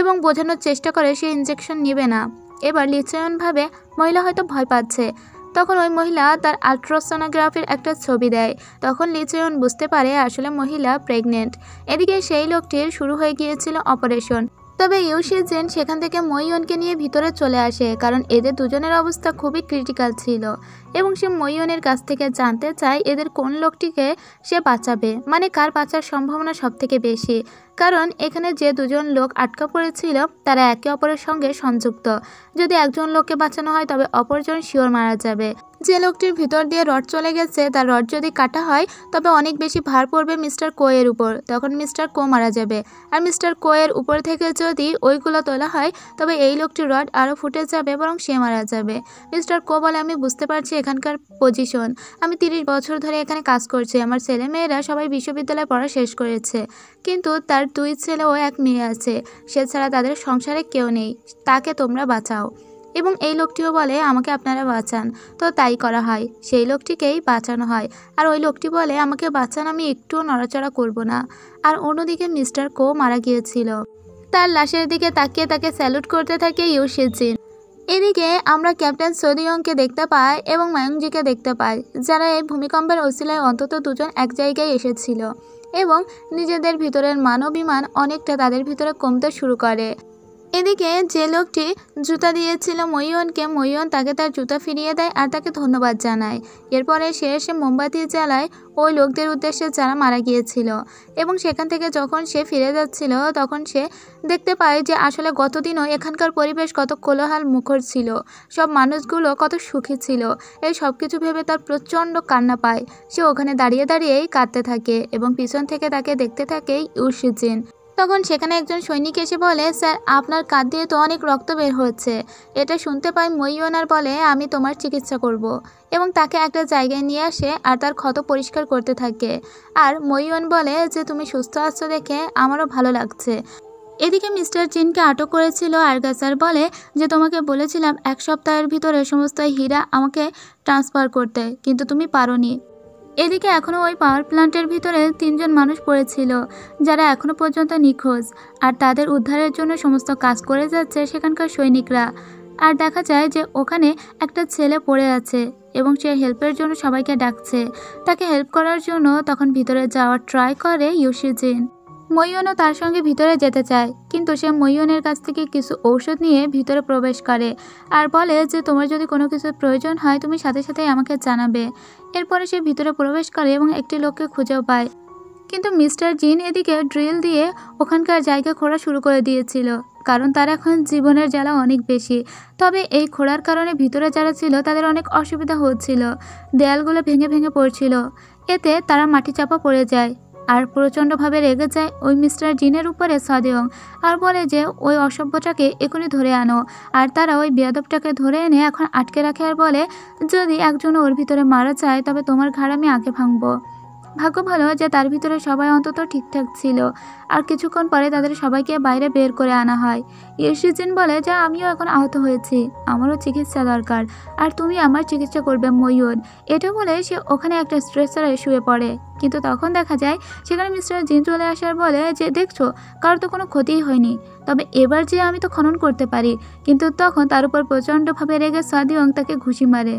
এবং বোঝানোর চেষ্টা করে সে ইঞ্জেকশন নেবে না। এবার লি চেহন ভাবে মহিলা হয়তো ভয় পাচ্ছে। তখন ওই মহিলা তার আলট্রাসোনোগ্রাফির একটা ছবি দেয়। তখন লি চেয়ন বুঝতে পারে আসলে মহিলা প্রেগনেন্ট। এদিকে সেই লোকটির শুরু হয়ে গিয়েছিল অপারেশন। তবে ইউশিজিন সেখান থেকে মইয়নকে নিয়ে ভিতরে চলে আসে, কারণ এদের দুজনের অবস্থা খুবই ক্রিটিক্যাল ছিল এবং সে মইয়নের কাছ থেকে জানতে চায় এদের কোন লোকটিকে সে বাঁচাবে, মানে কার বাঁচার সম্ভাবনা সব থেকে বেশি। কারণ এখানে যে 2 জন লোক আটকা পড়েছিল তারা একে অপরের সঙ্গে সংযুক্ত। যদি একজন লোককে বাঁচানো হয় তবে অপরজন শিওর মারা যাবে। যে লোকটির ভিতর দিয়ে রড চলে গেছে তার রড যদি কাটা হয় তবে অনেক বেশি ভার পড়বে মিস্টার কোয়ের উপর, তখন মিস্টার কো মারা যাবে। আর মিস্টার কোয়ের উপর থেকে যদি ওইগুলো তোলা হয় তবে এই লোকটির রড আরও ফুটে যাবে, বরং সে মারা যাবে। মিস্টার কো বলে আমি বুঝতে পারছি এখানকার পজিশন, আমি 30 বছর ধরে এখানে কাজ করছি, আমার ছেলে মেয়েরা সবাই বিশ্ববিদ্যালয়ে পড়া শেষ করেছে, কিন্তু তার 2 ছেলে ও 1 মেয়ে আছে, সে ছাড়া তাদের সংসারে কেউ নেই, তাকে তোমরা বাঁচাও। এবং এই লোকটিও বলে আমাকে আপনারা বাঁচান। তো তাই করা হয়, সেই লোকটিকেই বাঁচানো হয়। আর ওই লোকটি বলে আমাকে বাঁচান, আমি একটুও নড়াচড়া করব না। আর অন্যদিকে মিস্টার কো মারা গিয়েছিল, তার লাশের দিকে তাকিয়ে তাকে স্যালুট করতে থাকে ইউশিজিন। এদিকে আমরা ক্যাপ্টেন সদিয়ংকে দেখতে পাই এবং মায়ংজিকে দেখতে পাই, যারা এই ভূমিকম্পের ওসিলায় অন্তত 2 জন এক জায়গায় এসেছিল এবং নিজেদের ভিতরের মানবিমান অনেকটা তাদের ভিতরে কমতে শুরু করে। এদিকে যে লোকটি জুতা দিয়েছিল মইয়নকে, মইয়ন তাকে তার জুতা ফিরিয়ে দেয় আর তাকে ধন্যবাদ জানায়। এরপরে সে এসে মোমবাতি জ্বালায় ওই লোকদের উদ্দেশ্যে যারা মারা গিয়েছিল এবং সেখান থেকে যখন সে ফিরে যাচ্ছিল তখন সে দেখতে পায় যে আসলে গতদিনও এখানকার পরিবেশ কত কোলাহল মুখর ছিল, সব মানুষগুলো কত সুখী ছিল। এই সব কিছু ভেবে তার প্রচণ্ড কান্না পায়। সে ওখানে দাঁড়িয়ে দাঁড়িয়েই কাঁদতে থাকে এবং পিছন থেকে তাকে দেখতে থাকে ইউশিজিন। তখন সেখানে একজন সৈনিক এসে বলে স্যার আপনার কাঁধ দিয়ে তো অনেক রক্ত বের হচ্ছে। এটা শুনতে পাই মইয়ন আর বলে আমি তোমার চিকিৎসা করব এবং তাকে একটা জায়গায় নিয়ে আসে আর তার ক্ষত পরিষ্কার করতে থাকে। আর মইয়ন বলে যে তুমি সুস্থ আছো দেখে আমারও ভালো লাগছে। এদিকে মিস্টার জিনকে আটক করেছিল আরগাসার বলে যে তোমাকে বলেছিলাম 1 সপ্তাহের ভিতরে সমস্ত হীরা আমাকে ট্রান্সফার করতে, কিন্তু তুমি পারোনি। এদিকে এখনও ওই পাওয়ার প্ল্যান্টের ভিতরে 3 জন মানুষ পড়েছিল যারা এখনও পর্যন্ত নিখোঁজ, আর তাদের উদ্ধারের জন্য সমস্ত কাজ করে যাচ্ছে সেখানকার সৈনিকরা। আর দেখা যায় যে ওখানে একটা ছেলে পড়ে আছে এবং সে হেল্পের জন্য সবাইকে ডাকছে, তাকে হেল্প করার জন্য তখন ভিতরে যাওয়ার ট্রাই করে ইউশিজিন। মইয়নও তার সঙ্গে ভিতরে যেতে চায়, কিন্তু সে মইয়নের কাছ থেকে কিছু ঔষধ নিয়ে ভিতরে প্রবেশ করে আর বলে যে তোমার যদি কোনো কিছুর প্রয়োজন হয় তুমি সাথে সাথেই আমাকে জানাবে। এরপরে সে ভিতরে প্রবেশ করে এবং একটি লোককে খুঁজেও পায়। কিন্তু মিস্টার জিন এদিকে ড্রিল দিয়ে ওখানকার জায়গা খোঁড়া শুরু করে দিয়েছিল, কারণ তার এখন জীবনের জ্বালা অনেক বেশি। তবে এই খোঁড়ার কারণে ভিতরে যারা ছিল তাদের অনেক অসুবিধা হচ্ছিল, দেয়ালগুলো ভেঙে ভেঙে পড়ছিল, এতে তারা মাটি চাপা পড়ে যায়। আর প্রচণ্ডভাবে রেগে যায় ওই মিস্টার জিনের উপরে সদেয়ং, আর বলে যে ওই অসভ্যটাকে এখনই ধরে আনো। আর তারা ওই বেয়াদবটাকে ধরে এনে এখন আটকে রাখে আর বলে যদি একজন ওর ভিতরে মারা যায় তবে তোমার ঘাড় আমি আগে ভাঙবো। ভাগ্য ভালো যে তার ভিতরে সবাই অন্তত ঠিকঠাক ছিল, আর কিছুক্ষণ পরে তাদের সবাইকে বাইরে বের করে আনা হয়। ইউশিজিন বলে যে আমিও এখন আহত হয়েছি, আমারও চিকিৎসা দরকার, আর তুমি আমার চিকিৎসা করবে মইয়ন। এটা বলে সে ওখানে একটা স্ট্রেচারে শুয়ে পড়ে। কিন্তু তখন দেখা যায় সেখানে মিস্টার জিন চলে আসার বলে যে দেখছো কারোর তো কোনো ক্ষতিই হয়নি, তবে এবার যে আমি তো খনন করতে পারি। কিন্তু তখন তার উপর প্রচণ্ডভাবে রেগে সদেয়ং তাকে ঘুষি মারে,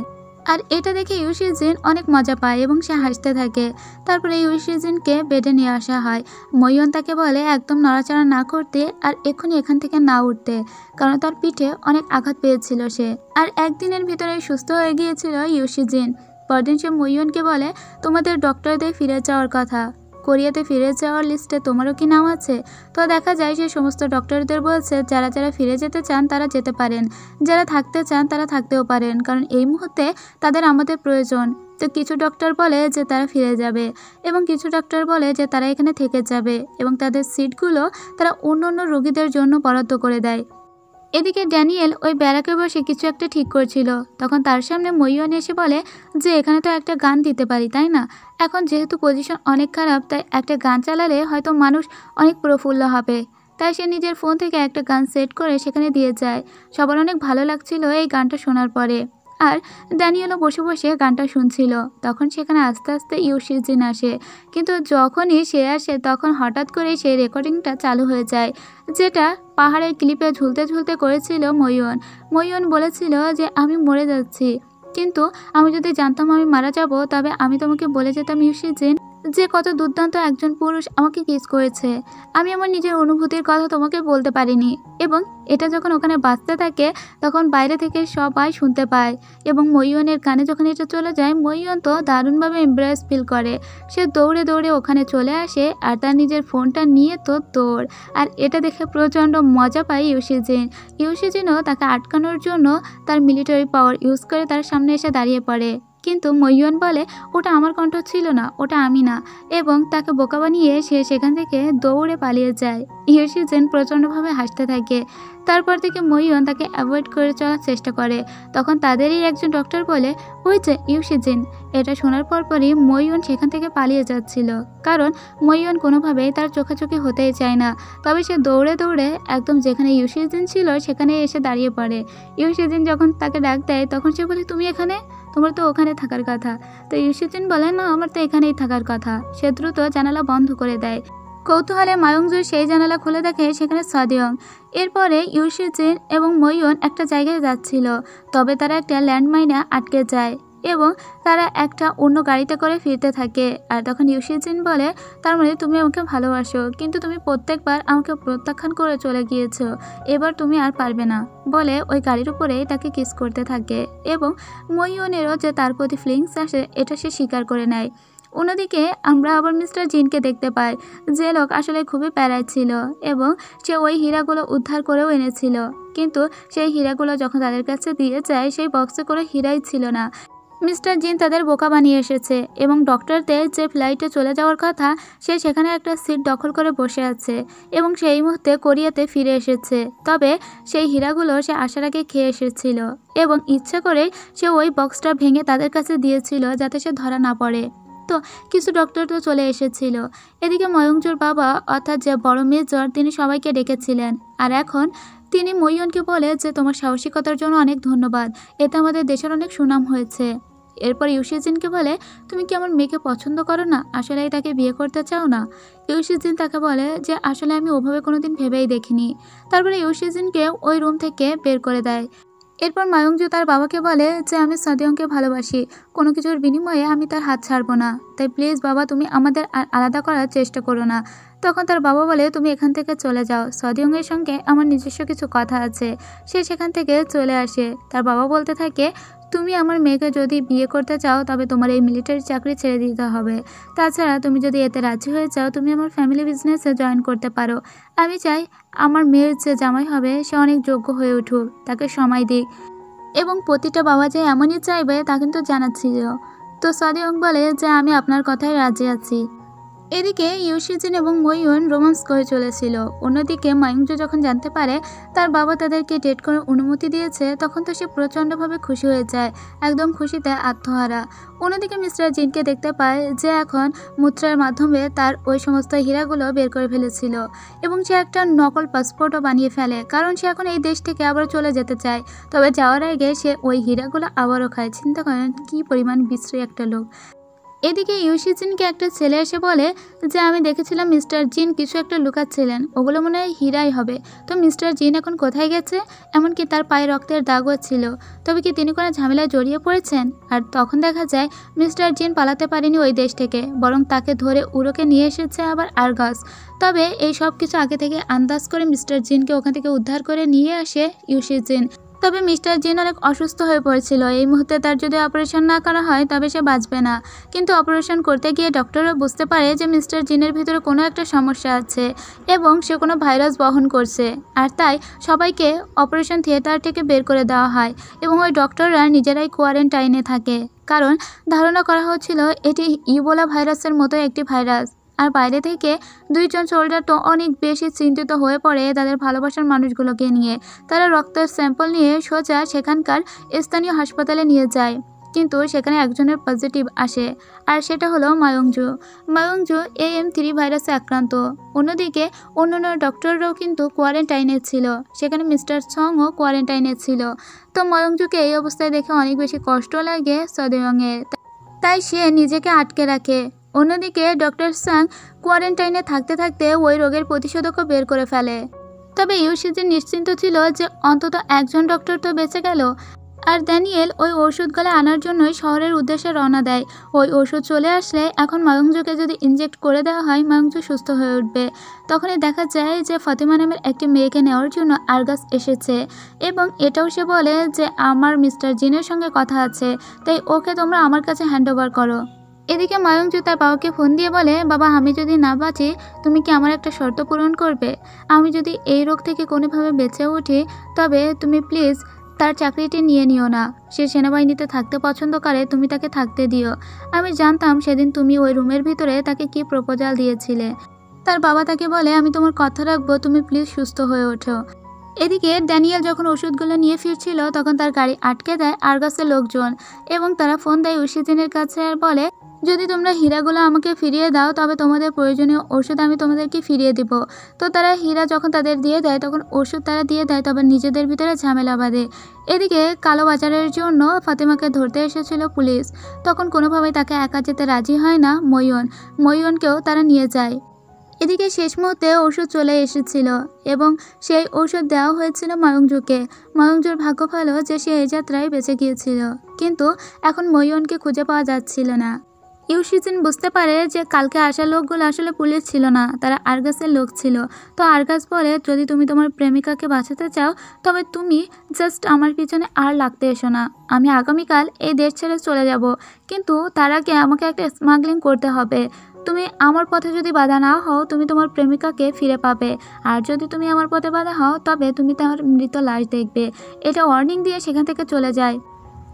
আর এটা দেখে ইউশিজিন অনেক মজা পায় এবং সে হাসতে থাকে। তারপরে ইউশিজিনকে বেডে নিয়ে আসা হয়। মইয়ন তাকে বলে একদম নড়াচড়া না করতে আর এক্ষুনি এখান থেকে না উঠতে, কারণ তার পিঠে অনেক আঘাত পেয়েছিল সে, আর একদিনের ভিতরে সুস্থ হয়ে গিয়েছিল ইউশিজিন। পরদিন সে মইয়নকে বলে তোমাদের ডক্টরদের ফিরে যাওয়ার কথা, কোরিয়াতে ফিরে যাওয়ার লিস্টে তোমারও কি নাম আছে? তো দেখা যায় সে সমস্ত ডক্টরদের বলছে যারা যারা ফিরে যেতে চান তারা যেতে পারেন, যারা থাকতে চান তারা থাকতেও পারেন, কারণ এই মুহূর্তে তাদের আমাদের প্রয়োজন। তো কিছু ডক্টর বলে যে তারা ফিরে যাবে এবং কিছু ডক্টর বলে যে তারা এখানে থেকে যাবে এবং তাদের সিটগুলো তারা অন্য অন্য রোগীদের জন্য বরাদ্দ করে দেয়। এদিকে ড্যানিয়েল ওই ব্যারাকে বসে কিছু একটা ঠিক করছিল, তখন তার সামনে মইয়ন এসে বলে যে এখানে তো একটা গান দিতে পারি তাই না? এখন যেহেতু পজিশন অনেক খারাপ তাই একটা গান চালালে হয়তো মানুষ অনেক প্রফুল্ল হবে। তাই সে নিজের ফোন থেকে একটা গান সেট করে সেখানে দিয়ে যায়। সবার অনেক ভালো লাগছিল এই গানটা শোনার পরে, আর ড্যানিয়েলও বসে বসে গানটা শুনছিল। তখন সেখানে আস্তে আস্তে ইউশিজিন আসে, কিন্তু যখনই সে আসে তখন হঠাৎ করে সেই রেকর্ডিংটা চালু হয়ে যায়, যেটা পাহাড়ের ক্লিপে ঝুলতে ঝুলতে করেছিল মইয়ন। মইয়ন বলেছিল যে আমি মরে যাচ্ছি, কিন্তু আমি যদি জানতাম আমি মারা যাব তবে আমি তোমাকে বলে যেতাম ইউশিজিন যে কত দুর্দান্ত একজন পুরুষ আমাকে কিস করেছে। আমি আমার নিজের অনুভূতির কথা তোমাকে বলতে পারিনি। এবং এটা যখন ওখানে বাজতে থাকে তখন বাইরে থেকে সবাই শুনতে পায়, এবং মইয়নের কানে যখন এটা চলে যায় মইয়ন তো দারুণভাবে এমব্রেস ফিল করে। সে দৌড়ে দৌড়ে ওখানে চলে আসে আর তার নিজের ফোনটা নিয়ে তো দৌড়। আর এটা দেখে প্রচণ্ড মজা পায় ইউশিজিন। ইউশিজিনও তাকে আটকানোর জন্য তার মিলিটারি পাওয়ার ইউজ করে তার সামনে এসে দাঁড়িয়ে পড়ে, কিন্তু মইয়ন বলে ওটা আমার কণ্ঠ ছিল না, ওটা আমি না, এবং তাকে বোকা বানিয়ে সে সেখান থেকে দৌড়ে পালিয়ে যায়। ইউশিজিন প্রচণ্ডভাবে হাসতে থাকে। তারপর থেকে মইয়ন তাকে অ্যাভয়েড করে চলার চেষ্টা করে। তখন তাদেরই একজন ডক্টর বলে ওই যে ইউশিজিন। এটা শোনার পরপরই মইয়ন সেখান থেকে পালিয়ে যাচ্ছিল, কারণ মইয়ন কোনোভাবেই তার চোখাচোখি হতেই চায় না। তবে সে দৌড়ে দৌড়ে একদম যেখানে ইউশিজিন ছিল সেখানে এসে দাঁড়িয়ে পড়ে। ইউশিজিন যখন তাকে ডাক দেয় তখন সে বলে তুমি এখানে, তোমার তো ওখানে থাকার কথা। তো ইউশিজিন বলে না আমার তো এখানেই থাকার কথা। সে দ্রুত জানালা বন্ধ করে দেয়। কৌতূহলে মায়ংজু সেই জানালা খুলে দেখে সেখানে সদেয়ং। এরপরে ইউশিজিন এবং মইয়ন একটা জায়গায় যাচ্ছিল, তবে তারা একটা ল্যান্ডমাইনে আটকে যায় এবং তারা একটা অন্য গাড়িতে করে ফিরতে থাকে। আর তখন ইউশিজিন বলে তার মানে তুমি আমাকে ভালোবাসো, কিন্তু তুমি প্রত্যেকবার আমাকে প্রত্যাখ্যান করে চলে গিয়েছো, এবার তুমি আর পারবে না বলে ওই গাড়ির উপরেই তাকে কিস করতে থাকে। এবং মইয়নেরও যে তার প্রতি ফিলিংস আসে এটা সে স্বীকার করে নেয়। অন্যদিকে আমরা আবার মিস্টার জিনকে দেখতে পাই, যে লোক আসলে খুবই প্যারায় ছিল এবং সে ওই হীরাগুলো উদ্ধার করেও এনেছিল, কিন্তু সেই হীরাগুলো যখন তাদের কাছে দিয়ে যায় সেই বক্সে করে হীরাই ছিল না। মিস্টার জিন তাদের বোকা বানিয়ে এসেছে এবং ডক্টরদের যে ফ্লাইটে চলে যাওয়ার কথা সে সেখানে একটা সিট দখল করে বসে আছে এবং সেই মুহূর্তে কোরিয়াতে ফিরে এসেছে। তবে সেই হীরাগুলো সে আসার আগে খেয়ে এসেছিল এবং ইচ্ছা করে সে ওই বক্সটা ভেঙে তাদের কাছে দিয়েছিল যাতে সে ধরা না পড়ে। তো কিছু ডক্টর তো চলে এসেছিল। এদিকে ময়ংজুর বাবা অর্থাৎ যে বড় মেজর তিনি সবাইকে ডেকেছিলেন, আর এখন তিনি মইয়নকে বলে যে তোমার সাহসিকতার জন্য অনেক ধন্যবাদ, এতে আমাদের দেশের অনেক সুনাম হয়েছে। এরপর ইউশিজিনকে বলে তুমি কি আমার মেয়েকে পছন্দ করো না, আসলে তাকে বিয়ে করতে চাও না? ইউশিজিন তাকে বলে যে আসলে আমি ওভাবে কোনোদিন ভেবেই দেখিনি। তারপরে ইউশিজিনকে ওই রুম থেকে বের করে দেয়। এরপর মায়ংজু তার বাবাকে বলে যে আমি সদিয়ংকে ভালোবাসি, কোনো কিছুর বিনিময়ে আমি তার হাত ছাড়বো না, তাই প্লিজ বাবা তুমি আমাদের আর আলাদা করার চেষ্টা করো না। তখন তার বাবা বলে তুমি এখান থেকে চলে যাও, সদিয়ংয়ের সঙ্গে আমার নিজস্ব কিছু কথা আছে। সে সেখান থেকে চলে আসে। তার বাবা বলতে থাকে তুমি আমার মেয়েকে যদি বিয়ে করতে চাও তবে তোমার এই মিলিটারি চাকরি ছেড়ে দিতে হবে। তাছাড়া তুমি যদি এতে রাজি হয়ে যাও তুমি আমার ফ্যামিলি বিজনেসে জয়েন করতে পারো। আমি চাই আমার মেয়ের যে জামাই হবে সে অনেক যোগ্য হয়ে উঠুক, তাকে সময় দিক, এবং প্রতিটা বাবা যে এমনই চাইবে তা কিন্তু জানাচ্ছিল। তো সদিয়ং বলে যে আমি আপনার কথায় রাজি আছি। এদিকে ইউশিজিন এবং মইয়ুন রোমান্স করে চলেছিল। অন্যদিকে মায়ংজু যখন জানতে পারে তার বাবা তাদেরকে ডেট করার অনুমতি দিয়েছে তখন তো সে প্রচণ্ডভাবে খুশি হয়ে যায়, একদম খুশিতে আত্মহারা। অন্যদিকে মিস্টার জিনকে দেখতে পায় যে এখন মুদ্রার মাধ্যমে তার ওই সমস্ত হীরাগুলো বের করে ফেলেছিল এবং সে একটা নকল পাসপোর্টও বানিয়ে ফেলে, কারণ সে এখন এই দেশ থেকে আবার চলে যেতে চায়। তবে যাওয়ার আগে সে ওই হীরাগুলো আবারও খায়। চিন্তা করেন কী পরিমাণ বিশ্রী একটা লোক। এদিকে ইউশিজিনকে একটা ছেলে এসে বলে যে আমি দেখেছিলাম মিস্টার জিন কিছু একটা লুকাচ্ছিলেন, ওগুলো মনে হয় হীরাই হবে। তো মিস্টার জিন এখন কোথায় গেছে? এমনকি তার পায়ে রক্তের দাগও ছিল। তবে কি তিনি কোনো ঝামেলায় জড়িয়ে পড়েছেন? আর তখন দেখা যায় মিস্টার জিন পালাতে পারেনি ওই দেশ থেকে, বরং তাকে ধরে উড়োকে নিয়ে এসেছে আবার আরগাস। তবে এই সব কিছু আগে থেকে আন্দাজ করে মিস্টার জিনকে ওখান থেকে উদ্ধার করে নিয়ে আসে ইউশিজিন। তবে মিস্টার জিন অনেক অসুস্থ হয়ে পড়েছিল, এই মুহূর্তে তার যদি অপারেশন না করা হয় তবে সে বাঁচবে না। কিন্তু অপারেশন করতে গিয়ে ডক্টররা বুঝতে পারে যে মিস্টার জিনের ভিতরে কোনো একটা সমস্যা আছে এবং সে কোনো ভাইরাস বহন করছে। আর তাই সবাইকে অপারেশন থিয়েটার থেকে বের করে দেওয়া হয় এবং ওই ডক্টররা নিজেরাই কোয়ারেন্টাইনে থাকে, কারণ ধারণা করা হচ্ছিল এটি ইবোলা ভাইরাসের মতো একটি ভাইরাস। আর বাইরে থেকে দুইজন সোল্ডার তো অনেক বেশি চিন্তিত হয়ে পড়ে তাদের ভালোবাসার মানুষগুলোকে নিয়ে। তারা রক্তের স্যাম্পল নিয়ে সোজা সেখানকার স্থানীয় হাসপাতালে নিয়ে যায়, কিন্তু সেখানে একজনের পজিটিভ আসে, আর সেটা হলো মায়ংজু। মায়ংজু AM3 ভাইরাসে আক্রান্ত। অন্যদিকে অন্যান্য ডক্টররাও কিন্তু কোয়ারেন্টাইনে ছিল, সেখানে মিস্টার সংও কোয়ারেন্টাইনে ছিল। তো মায়ংজুকে এই অবস্থায় দেখে অনেক বেশি কষ্ট লাগে সদেয়ংয়ের, তাই সে নিজেকে আটকে রাখে। অন্যদিকে ডক্টর সাং কোয়ারেন্টাইনে থাকতে থাকতে ওই রোগের প্রতিষেধকও বের করে ফেলে। তবে ইউশিজিন নিশ্চিন্ত ছিল যে অন্তত একজন ডক্টর তো বেঁচে গেল। আর ড্যানিয়েল ওই ওষুধগুলো আনার জন্যই শহরের উদ্দেশ্যে রওনা দেয়। ওই ওষুধ চলে আসলে এখন মায়ংজুকে যদি ইনজেক্ট করে দেওয়া হয় মায়ংজু সুস্থ হয়ে উঠবে। তখনই দেখা যায় যে ফাতিমা নামের একটি মেয়েকে নেওয়ার জন্য আরগাস এসেছে এবং এটাও সে বলে যে আমার মিস্টার জিনের সঙ্গে কথা আছে, তাই ওকে তোমরা আমার কাছে হ্যান্ড ওভার করো। এদিকে মায়ংজু তার বাবাকে ফোন দিয়ে বলে বাবা আমি যদি না বাঁচি তুমি কি আমার একটা শর্ত পূরণ করবে? আমি যদি এই রোগ থেকে কোনোভাবে বেঁচে উঠি তবে তুমি প্লিজ তার চাকরিটি নিয়ে নিও না। সে সেনাবাহিনীতে থাকতে পছন্দ করে, তুমি তাকে থাকতে দিও। আমি জানতাম সেদিন তুমি ওই রুমের ভিতরে তাকে কি প্রপোজাল দিয়েছিলে। তার বাবা তাকে বলে আমি তোমার কথা রাখবো, তুমি প্লিজ সুস্থ হয়ে ওঠো। এদিকে ড্যানিয়েল যখন ওষুধগুলো নিয়ে ফিরছিল তখন তার গাড়ি আটকে দেয় আরগাসের লোকজন এবং তারা ফোন দেয় ইউশিজিনের কাছে আর বলে যদি তোমরা হীরাগুলো আমাকে ফিরিয়ে দাও তবে তোমাদের প্রয়োজনীয় ওষুধ আমি তোমাদেরকে ফিরিয়ে দিব। তো তারা হীরা যখন তাদের দিয়ে দেয় তখন ওষুধ তারা দিয়ে দেয়, তবে নিজেদের ভিতরে ঝামেলা বাঁধে। এদিকে কালোবাজারের জন্য ফাতিমাকে ধরতে এসেছিল পুলিশ, তখন কোনোভাবেই তাকে একা যেতে রাজি হয় না মইয়নকেও তারা নিয়ে যায়। এদিকে শেষ মুহূর্তে ওষুধ চলে এসেছিল এবং সেই ওষুধ দেওয়া হয়েছিল মায়ংজুকে। মায়ংজুর ভাগ্য ভালো যে সে এই যাত্রায় বেঁচে গিয়েছিল, কিন্তু এখন মইয়নকে খুঁজে পাওয়া যাচ্ছিল না। ইউশিজিন বুঝতে পারে যে কালকে আসা লোকগুলো আসলে পুলিশ ছিল না, তারা আরগাসের লোক ছিল। তো আরগাস বলে যদি তুমি তোমার প্রেমিকাকে বাঁচাতে চাও তবে তুমি জাস্ট আমার পিছনে আর লাগতে এসো না। আমি আগামীকাল এই দেশ ছেড়ে চলে যাব, কিন্তু তার আগে আমাকে একটা স্মাগলিং করতে হবে। তুমি আমার পথে যদি বাধা না হও তুমি তোমার প্রেমিকাকে ফিরে পাবে, আর যদি তুমি আমার পথে বাধা হও তবে তুমি তার মৃত লাশ দেখবে। এটা ওয়ার্নিং দিয়ে সেখান থেকে চলে যায়।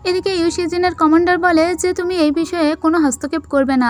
এদিকে ইউশিজিনের কমান্ডার বলে যে তুমি এই বিষয়ে কোনো হস্তক্ষেপ করবে না,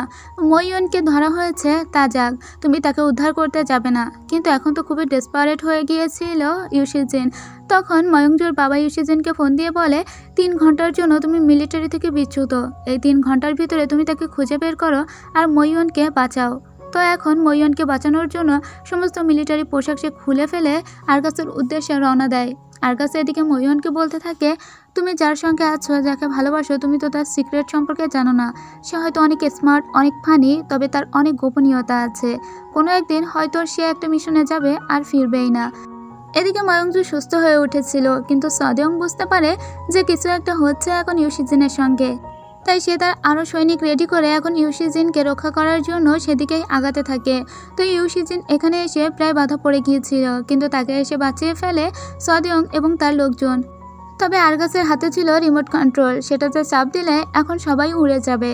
মইয়নকে ধরা হয়েছে তা যাক, তুমি তাকে উদ্ধার করতে যাবে না। কিন্তু এখন তো খুবই ডেসপারেট হয়ে গিয়েছিল ইউশিজিন। তখন ময়ংজুর বাবা ইউশিজিনকে ফোন দিয়ে বলে 3 ঘন্টার জন্য তুমি মিলিটারি থেকে বিচ্যুত, এই 3 ঘন্টার ভিতরে তুমি তাকে খুঁজে বের করো আর মইয়নকে বাঁচাও। তো এখন মইয়নকে বাঁচানোর জন্য সমস্ত মিলিটারি পোশাক সে খুলে ফেলে আরগাসের উদ্দেশ্যে রওনা দেয়। আরগাস এদিকে মইয়নকে বলতে থাকে তুমি যার সঙ্গে আছো, যাকে ভালোবাসো, তুমি তো তার সিক্রেট সম্পর্কে জানো না। সে হয়তো অনেক স্মার্ট, অনেক ফানি, তবে তার অনেক গোপনীয়তা আছে। কোনো একদিন হয়তো সে একটা মিশনে যাবে আর ফিরবেই না। এদিকে ময়ংজু সুস্থ হয়ে উঠেছিল, কিন্তু সদেয়ং বুঝতে পারে যে কিছু একটা হচ্ছে এখন ইউশিজিনের সঙ্গে। তাই সে তার আরও সৈনিক রেডি করে এখন ইউশিজিনকে রক্ষা করার জন্য সেদিকেই আগাতে থাকে। তো ইউশিজিন এখানে এসে প্রায় বাধা পড়ে গিয়েছিল, কিন্তু তাকে এসে বাঁচিয়ে ফেলে সদেয়ং এবং তার লোকজন। তবে আরগাসের হাতে ছিল রিমোট কন্ট্রোল, সেটাতে চাপ দিলে এখন সবাই উড়ে যাবে।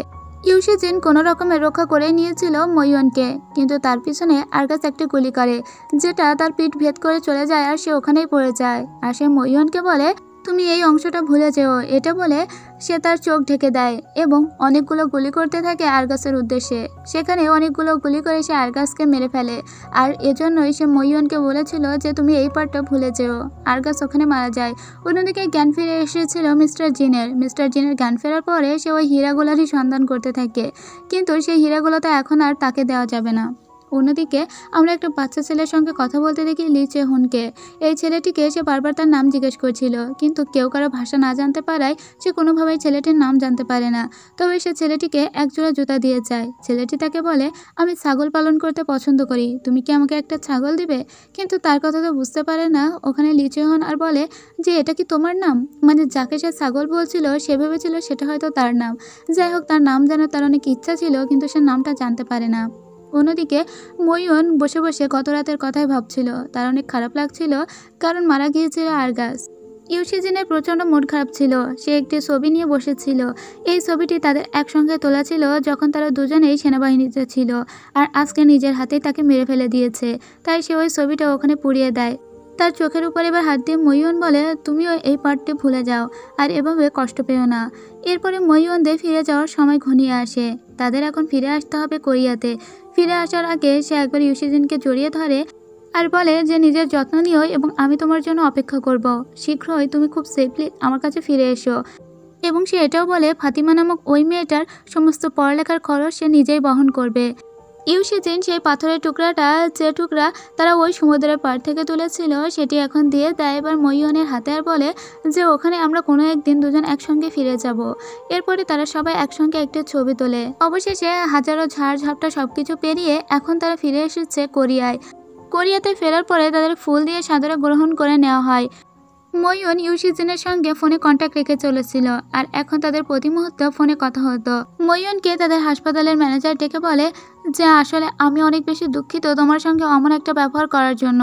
ইউশিজিন কোনো রকমের রক্ষা করে নিয়েছিল মইয়নকে, কিন্তু তার পিছনে আরগাস একটি গুলি করে, যেটা তার পিঠ ভেদ করে চলে যায় আর সে ওখানেই পড়ে যায়। আর সে মইয়নকে বলে, তুমি এই অংশটা ভুলে যেও, এটা বলে সে তার চোখ ঢেকে দেয় এবং অনেকগুলো গুলি করতে থাকে আরগাসের উদ্দেশ্যে। সেখানে অনেকগুলো গুলি করে সে আরগাসকে মেরে ফেলে, আর এজন্যই সে মইয়নকে বলেছিল যে তুমি এই পার্টটা ভুলে যেও। আরগাস ওখানে মারা যায়। অন্যদিকে জ্ঞান ফিরে এসেছিল মিস্টার জিনের জ্ঞান ফেরার পরে সে ওই হীরাগুলোরই সন্ধান করতে থাকে, কিন্তু সেই হীরাগুলো তো এখন আর তাকে দেওয়া যাবে না। অন্যদিকে আমরা একটা বাচ্চা ছেলের সঙ্গে কথা বলতে দেখি লি চেহনকে। এই ছেলেটিকে সে বারবার তার নাম জিজ্ঞেস করছিল, কিন্তু কেউ কারো ভাষা না জানতে পারায় সে কোনোভাবেই ছেলেটির নাম জানতে পারে না। তবে সে ছেলেটিকে একজোড়া জুতা দিয়ে যায়। ছেলেটি তাকে বলে, আমি ছাগল পালন করতে পছন্দ করি, তুমি কি আমাকে একটা ছাগল দিবে? কিন্তু তার কথা তো বুঝতে পারে না ওখানে লি চেহন, আর বলে যে এটা কি তোমার নাম? মানে যাকে সে ছাগল বলছিল সে ভেবেছিল সেটা হয়তো তার নাম। যাই হোক, তার নাম জানার তার অনেক ইচ্ছা ছিল, কিন্তু সে নামটা জানতে পারে না। অন্যদিকে মইয়ন বসে বসে গত রাতের কথাই ভাবছিল। তার অনেক খারাপ লাগছিল, কারণ মারা গিয়েছিল আরগাস। ইউশিজিনের প্রচণ্ড মুড খারাপ ছিল। সে একটি ছবি নিয়ে বসেছিল। এই ছবিটি তাদের একসঙ্গে তোলা ছিল যখন তারা দুজনেই সেনাবাহিনীতে ছিল, আর আজকে নিজের হাতেই তাকে মেরে ফেলে দিয়েছে। তাই সে ওই ছবিটা ওখানে পুড়িয়ে দেয়। তার চোখের উপর এবার হাত দিয়ে মইয়ন বলে, তুমিও এই পার্টটি ভুলে যাও আর এভাবে কষ্ট পেও না। এরপরে মইয়নদের ফিরে যাওয়ার সময় ঘনিয়ে আসে। তাদের এখন ফিরে আসতে হবে কোরিয়াতে। ফিরে আসার আগে সে একবার ইউশিজিনকে জড়িয়ে ধরে আর বলে যে নিজের যত্ন নিও এবং আমি তোমার জন্য অপেক্ষা করব। শীঘ্রই তুমি খুব সেফলি আমার কাছে ফিরে এসো। এবং সে এটাও বলে ফাতিমা নামক ওই মেয়েটার সমস্ত পড়ালেখার খরচ সে নিজেই বহন করবে। ইউশিজিন সেই পাথরের টুকরাটা, যে টুকরা তারা ওই সমুদ্রের পাড় থেকে তুলেছিল, সেটি এখন দিয়ে দেয় এবার মইয়নের হাতে, আর বলে যে ওখানে আমরা কোনো একদিন দুজন একসঙ্গে ফিরে যাব। এরপরে তারা সবাই একসঙ্গে একটা ছবি তোলে। অবশেষে হাজারো ঝাড় ঝাপটা সবকিছু পেরিয়ে এখন তারা ফিরে এসেছে কোরিয়ায়। কোরিয়াতে ফেরার পরে তাদের ফুল দিয়ে সাদরে গ্রহণ করে নেওয়া হয়। মইয়ন ইউশিজিনের সঙ্গে ফোনে কন্ট্যাক্ট রেখে চলেছিল, আর এখন তাদের প্রতি মুহূর্তে ফোনে কথা হতো। মইয়নকে তাদের হাসপাতালের ম্যানেজার ডেকে বলে যে আসলে আমি অনেক বেশি দুঃখিত তোমার সঙ্গে অমন একটা ব্যবহার করার জন্য।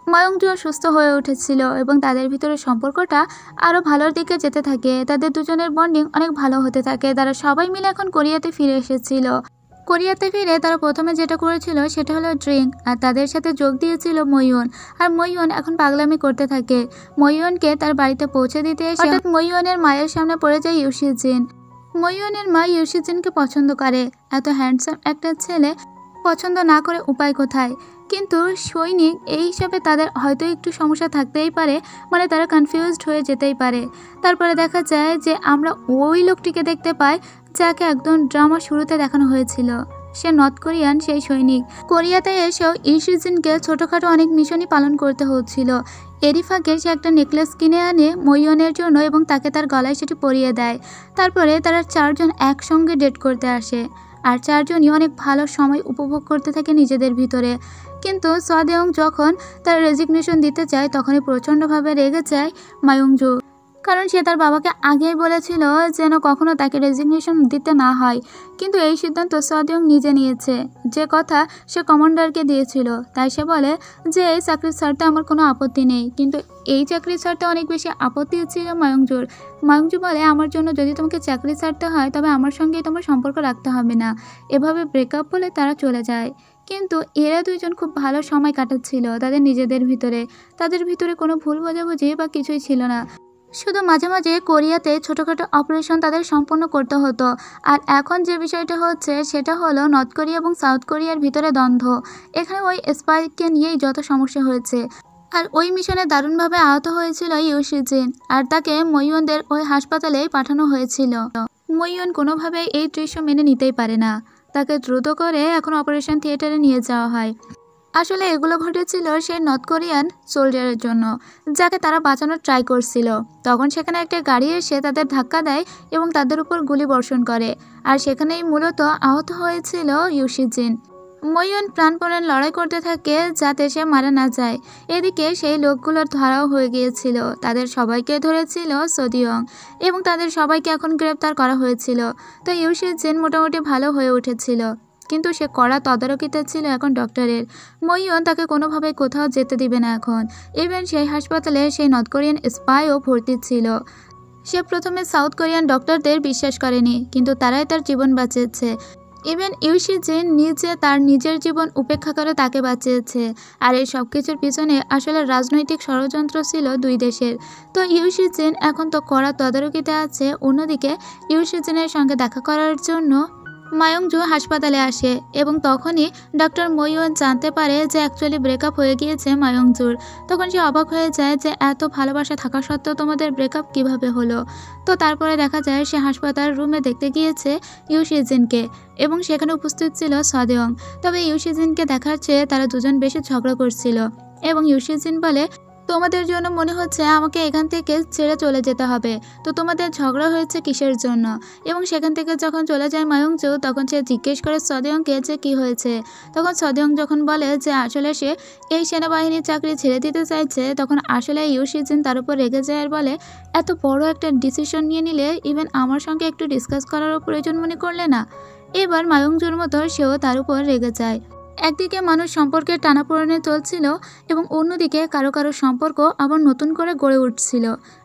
ময়ংজুও সুস্থ হয়ে উঠেছিল এবং তাদের ভিতরে সম্পর্কটা আরও ভালোর দিকে যেতে থাকে। তাদের দুজনের বন্ডিং অনেক ভালো হতে থাকে। তারা সবাই মিলে এখন কোরিয়াতে ফিরে এসেছিল। কোরিয়াতে ফিরে তারা প্রথমে যেটা করেছিল সেটা হলো ড্রিঙ্ক, আর তাদের সাথে যোগ দিয়েছিল মইয়ন। আর মইয়ন এখন পাগলামি করতে থাকে। মইয়নকে তার বাড়িতে পৌঁছে দিতে এসে হঠাৎ মইয়নের মায়ের সামনে পড়ে যায় ইউশিজিন। মইয়নের মা ইউশিজিনকে পছন্দ করে। এত হ্যান্ডসাম একটা ছেলে পছন্দ না করে উপায় কোথায়? কিন্তু সৈনিক এই হিসাবে তাদের হয়তো একটু সমস্যা থাকতেই পারে, মানে তারা কনফিউজড হয়ে যেতেই পারে। তারপরে দেখা যায় যে আমরা ওই লোকটিকে দেখতে পাই যাকে একদম ড্রামা শুরুতে দেখানো হয়েছিল। সে নর্থ কোরিয়ান সেই সৈনিক। কোরিয়াতে এসেও ইউশিজিনকে ছোটোখাটো অনেক মিশনই পালন করতে হচ্ছিল। এরই ফাঁকে সে একটা নেকলেস কিনে আনে মইয়নের জন্য এবং তাকে তার গলায় সেটি পরিয়ে দেয়। তারপরে তারা চারজন একসঙ্গে ডেট করতে আসে, আর চারজনই অনেক ভালো সময় উপভোগ করতে থাকে নিজেদের ভিতরে। কিন্তু সদেয়ং যখন তার রেজিগনেশন দিতে চায় তখনই প্রচণ্ডভাবে রেগে যায় ময়ংজু, কারণ সে তার বাবাকে আগেই বলেছিল যেন কখনো তাকে রেজিগনেশন দিতে না হয়। কিন্তু এই সিদ্ধান্ত সদেয়ং নিজে নিয়েছে, যে কথা সে কমান্ডারকে দিয়েছিল। তাই সে বলে যে এই চাকরি ছাড়তে আমার কোনো আপত্তি নেই, কিন্তু এই চাকরি ছাড়তে অনেক বেশি আপত্তি ছিল ময়ংজুর। ময়ংজু বলে, আমার জন্য যদি তোমাকে চাকরি ছাড়তে হয় তবে আমার সঙ্গেই তোমার সম্পর্ক রাখতে হবে না। এভাবে ব্রেকআপ বলে তারা চলে যায়। কিন্তু এরা দুইজন খুব ভালো সময় কাটাচ্ছিল তাদের নিজেদের ভিতরে। তাদের ভিতরে কোনো ভুল বোঝাবুঝি বা কিছুই ছিল না। শুধু মাঝে মাঝে কোরিয়াতে ছোটোখাটো অপারেশন তাদের সম্পন্ন করতে হতো। আর এখন যে বিষয়টা হচ্ছে সেটা হলো নর্থ কোরিয়া এবং সাউথ কোরিয়ার ভিতরে দ্বন্দ্ব। এখানে ওই স্পাইকে নিয়েই যত সমস্যা হয়েছে। আর ওই মিশনে দারুণভাবে আহত হয়েছিল ইউশিজিন, আর তাকে মইয়নদের ওই হাসপাতালেই পাঠানো হয়েছিল। মইয়ন কোনোভাবেই এই দৃশ্য মেনে নিতেই পারে না। তাকে দ্রুত করে এখন অপারেশন থিয়েটারে নিয়ে যাওয়া হয়। আসলে এগুলো ঘটেছিল সেই নর্থ কোরিয়ান সোলজারের জন্য, যাকে তারা বাঁচানোর ট্রাই করছিল। তখন সেখানে একটা গাড়ি এসে তাদের ধাক্কা দেয় এবং তাদের উপর গুলি বর্ষণ করে, আর সেখানেই মূলত আহত হয়েছিল ইউশিজিন। মইয়ন প্রাণপণে লড়াই করতে থাকে যাতে সে মারা না যায়। এদিকে সেই লোকগুলোর ধরাও হয়ে গিয়েছিল, তাদের সবাইকে ধরেছিল সদিয়ং এবং তাদের সবাইকে এখন গ্রেপ্তার করা হয়েছিল। তো ইউশি জিন মোটামুটি ভালো হয়ে উঠেছিল, কিন্তু সে কড়া তদারকিতে ছিল এখন ডক্টরের। মইয়ন তাকে কোনোভাবে কোথাও যেতে দিবে না এখন। ইভেন সেই হাসপাতালে সেই নর্থ কোরিয়ান স্পাইও ভর্তি ছিল। সে প্রথমে সাউথ কোরিয়ান ডক্টরদের বিশ্বাস করেনি, কিন্তু তারাই তার জীবন বাঁচিয়েছে। ইভেন ইউশি জিন নিজে তার নিজের জীবন উপেক্ষা করে তাকে বাঁচিয়েছে। আর এই সব কিছুর পিছনে আসলে রাজনৈতিক ষড়যন্ত্র ছিল দুই দেশের। তো ইউশি জিন এখন তো কড়া তদারকিতে আছে। অন্যদিকে ইউশি জিনের সঙ্গে দেখা করার জন্য মায়ংজু হাসপাতালে আসে এবং তখনই ডক্টর মইয়ন জানতে পারে যে অ্যাকচুয়ালি ব্রেকআপ হয়ে গিয়েছে মায়ংজুর। তখন সে অবাক হয়ে যায় যে এত ভালোবাসা থাকা সত্ত্বেও তোমাদের ব্রেকআপ কিভাবে হলো। তো তারপরে দেখা যায় সে হাসপাতাল রুমে দেখতে গিয়েছে ইউশি জিনকে এবং সেখানে উপস্থিত ছিল সদেয়ং। তবে ইউশি জিনকে দেখার চেয়ে তারা দুজন বেশি ঝগড়া করছিল এবং ইউশি জিন বলে, তোমাদের জন্য মনে হচ্ছে আমাকে এখান থেকে ছেড়ে চলে যেতে হবে, তো তোমাদের ঝগড়া হয়েছে কিসের জন্য। এবং সেখান থেকে যখন চলে যায় মায়ংজু, তখন সে জিজ্ঞেস করে সদেয়ংকে যে কী হয়েছে। তখন সদেয়ং যখন বলে যে আসলে সে এই সেনাবাহিনীর চাকরি ছেড়ে দিতে চাইছে, তখন আসলে ইউশি জিন তার উপর রেগে যায় আর বলে, এত বড় একটা ডিসিশন নিয়ে নিলে ইভেন আমার সঙ্গে একটু ডিসকাস করারও প্রয়োজন মনে করলে না। এবার মায়ংজুর মতো সেও তার উপর রেগে যায়। একদিকে মানুষ সম্পর্কের টানাপোড়েনে চলছিল এবং অন্যদিকে কারো কারো সম্পর্ক আবার নতুন করে গড়ে উঠছিল।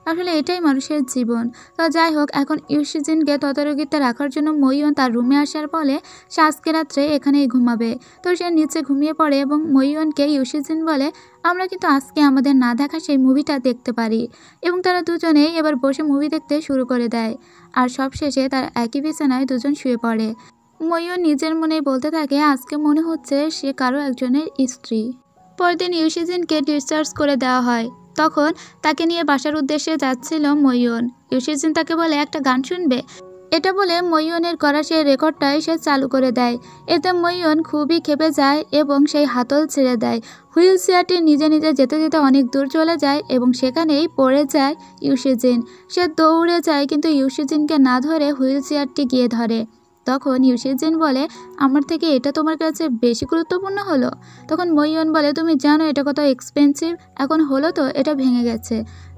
আসলে এটাই মানুষের জীবন। তো যাই হোক, এখন ইউশি জিনকে তদারকিতে রাখার জন্য মইয়ন তার রুমে আসার বলে সে আজকে রাত্রে এখানেই ঘুমাবে। তো সে নিচে ঘুমিয়ে পড়ে এবং মইয়নকে ইউশি জিন বলে, আমরা কিন্তু আজকে আমাদের না দেখা সেই মুভিটা দেখতে পারি। এবং তারা দুজনেই এবার বসে মুভি দেখতে শুরু করে দেয়। আর সবশেষে তারা একই বিছানায় দুজন শুয়ে পড়ে। মইয়ন নিজের মনেই বলতে থাকে, আজকে মনে হচ্ছে সে কারো একজনের স্ত্রী। পরদিন ইউশি জিনকে ডিসচার্জ করে দেওয়া হয়। তখন তাকে নিয়ে বাসার উদ্দেশ্যে যাচ্ছিল মইয়ন। ইউশি জিন তাকে বলে, একটা গান শুনবে। এটা বলে মইয়নের করা সেই রেকর্ডটাই সে চালু করে দেয়। এতে মইয়ন খুবই ক্ষেপে যায় এবং সেই হাতল ছেড়ে দেয়। হুইল চেয়ারটি নিজে নিজে যেতে যেতে অনেক দূর চলে যায় এবং সেখানেই পড়ে যায় ইউশি জিন। সে দৌড়ে যায়, কিন্তু ইউশি জিনকে না ধরে হুইল চেয়ারটি গিয়ে ধরে। তখন ইউশি জিন বলে, আমার থেকে এটা তোমার কাছে বেশি গুরুত্বপূর্ণ হলো। তখন মইয়ন বলে, তুমি জানো এটা কত এক্সপেন্সিভ, এখন হলো তো এটা ভেঙে গেছে।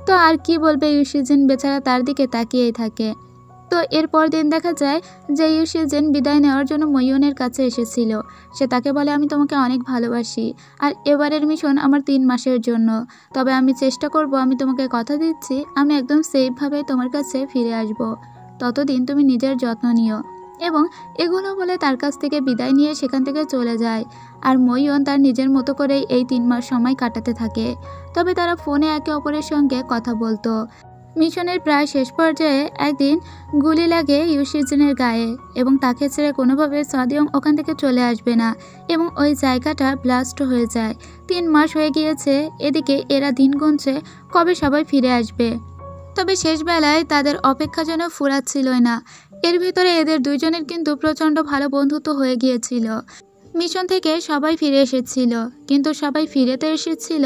তো আর কি বলবে ইউশি জিন, বেচারা তার দিকে তাকিয়েই থাকে। তো এরপর দিন দেখা যায় যে ইউশি জিন বিদায় নেওয়ার জন্য মইয়নের কাছে এসেছিল। সে তাকে বলে, আমি তোমাকে অনেক ভালোবাসি আর এবারের মিশন আমার 3 মাসের জন্য। তবে আমি চেষ্টা করব, আমি তোমাকে কথা দিচ্ছি আমি একদম সেফভাবে তোমার কাছে ফিরে আসব। ততদিন তুমি নিজের যত্ন নিও। এবং এগুলো বলে তার কাছ থেকে বিদায় নিয়ে সেখান থেকে চলে যায়। আর মইয়ন তার নিজের মতো করেই এই 3 মাস সময় কাটাতে থাকে। তবে তারা ফোনে একে অপরের সঙ্গে কথা বলতো। মিশনের প্রায় শেষ পর্যায়ে একদিন গুলি লাগে ইউশি জিনের গায়ে এবং তাকে ছেড়ে কোনোভাবে সদেয়ং ওখান থেকে চলে আসবে না এবং ওই জায়গাটা ব্লাস্ট হয়ে যায়। 3 মাস হয়ে গিয়েছে। এদিকে এরা দিন গুনছে কবে সবাই ফিরে আসবে। তবে শেষ বেলায় তাদের অপেক্ষা যেন ফুরাচ্ছিলই না। এর ভিতরে এদের দুইজনের কিন্তু প্রচণ্ড ভালো বন্ধুত্ব হয়ে গিয়েছিল। মিশন থেকে সবাই ফিরে এসেছিল, কিন্তু সবাই ফিরে তো এসেছিল,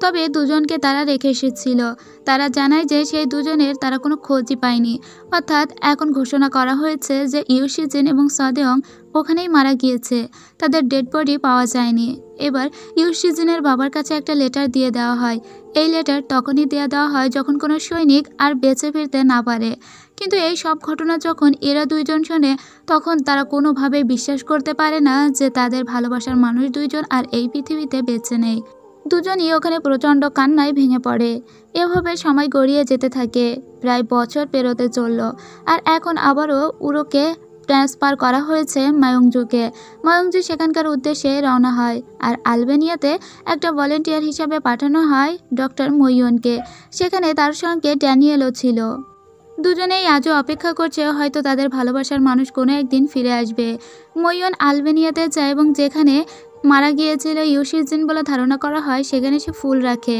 তবে দুজনকে তারা রেখে এসেছিল। তারা জানায় যে সেই দুজনের তারা কোনো খোঁজই পায়নি। অর্থাৎ এখন ঘোষণা করা হয়েছে যে ইউশি জিন এবং সদেয়ং ওখানেই মারা গিয়েছে, তাদের ডেড বডি পাওয়া যায়নি। এবার ইউশি জিনের বাবার কাছে একটা লেটার দিয়ে দেওয়া হয়। এই লেটার তখনই দিয়ে দেওয়া হয় যখন কোনো সৈনিক আর বেঁচে ফিরতে না পারে। কিন্তু এই সব ঘটনা যখন এরা দুইজন শোনে, তখন তারা কোনোভাবেই বিশ্বাস করতে পারে না যে তাদের ভালোবাসার মানুষ দুইজন আর এই পৃথিবীতে বেঁচে নেই। দুজনই ওখানে প্রচণ্ড কান্নায় ভেঙে পড়ে। এভাবে সময় গড়িয়ে যেতে থাকে। প্রায় বছর পেরোতে চলল। আর এখন আবারও উরোকে ট্রান্সফার করা হয়েছে মায়ংজুকে। মায়ংজু সেখানকার উদ্দেশ্যে রওনা হয় আর আলবেনিয়াতে একটা ভলেন্টিয়ার হিসাবে পাঠানো হয় ডক্টর মইয়নকে। সেখানে তার সঙ্গে ড্যানিয়েলও ছিল। দুজনেই আজও অপেক্ষা করছে হয়তো তাদের ভালোবাসার মানুষ কোনো একদিন ফিরে আসবে। মইয়ন আলবেনিয়াতে যায় এবং যেখানে মারা গিয়েছিল ইউশি জিন বলে ধারণা করা হয় সেখানে সে ফুল রাখে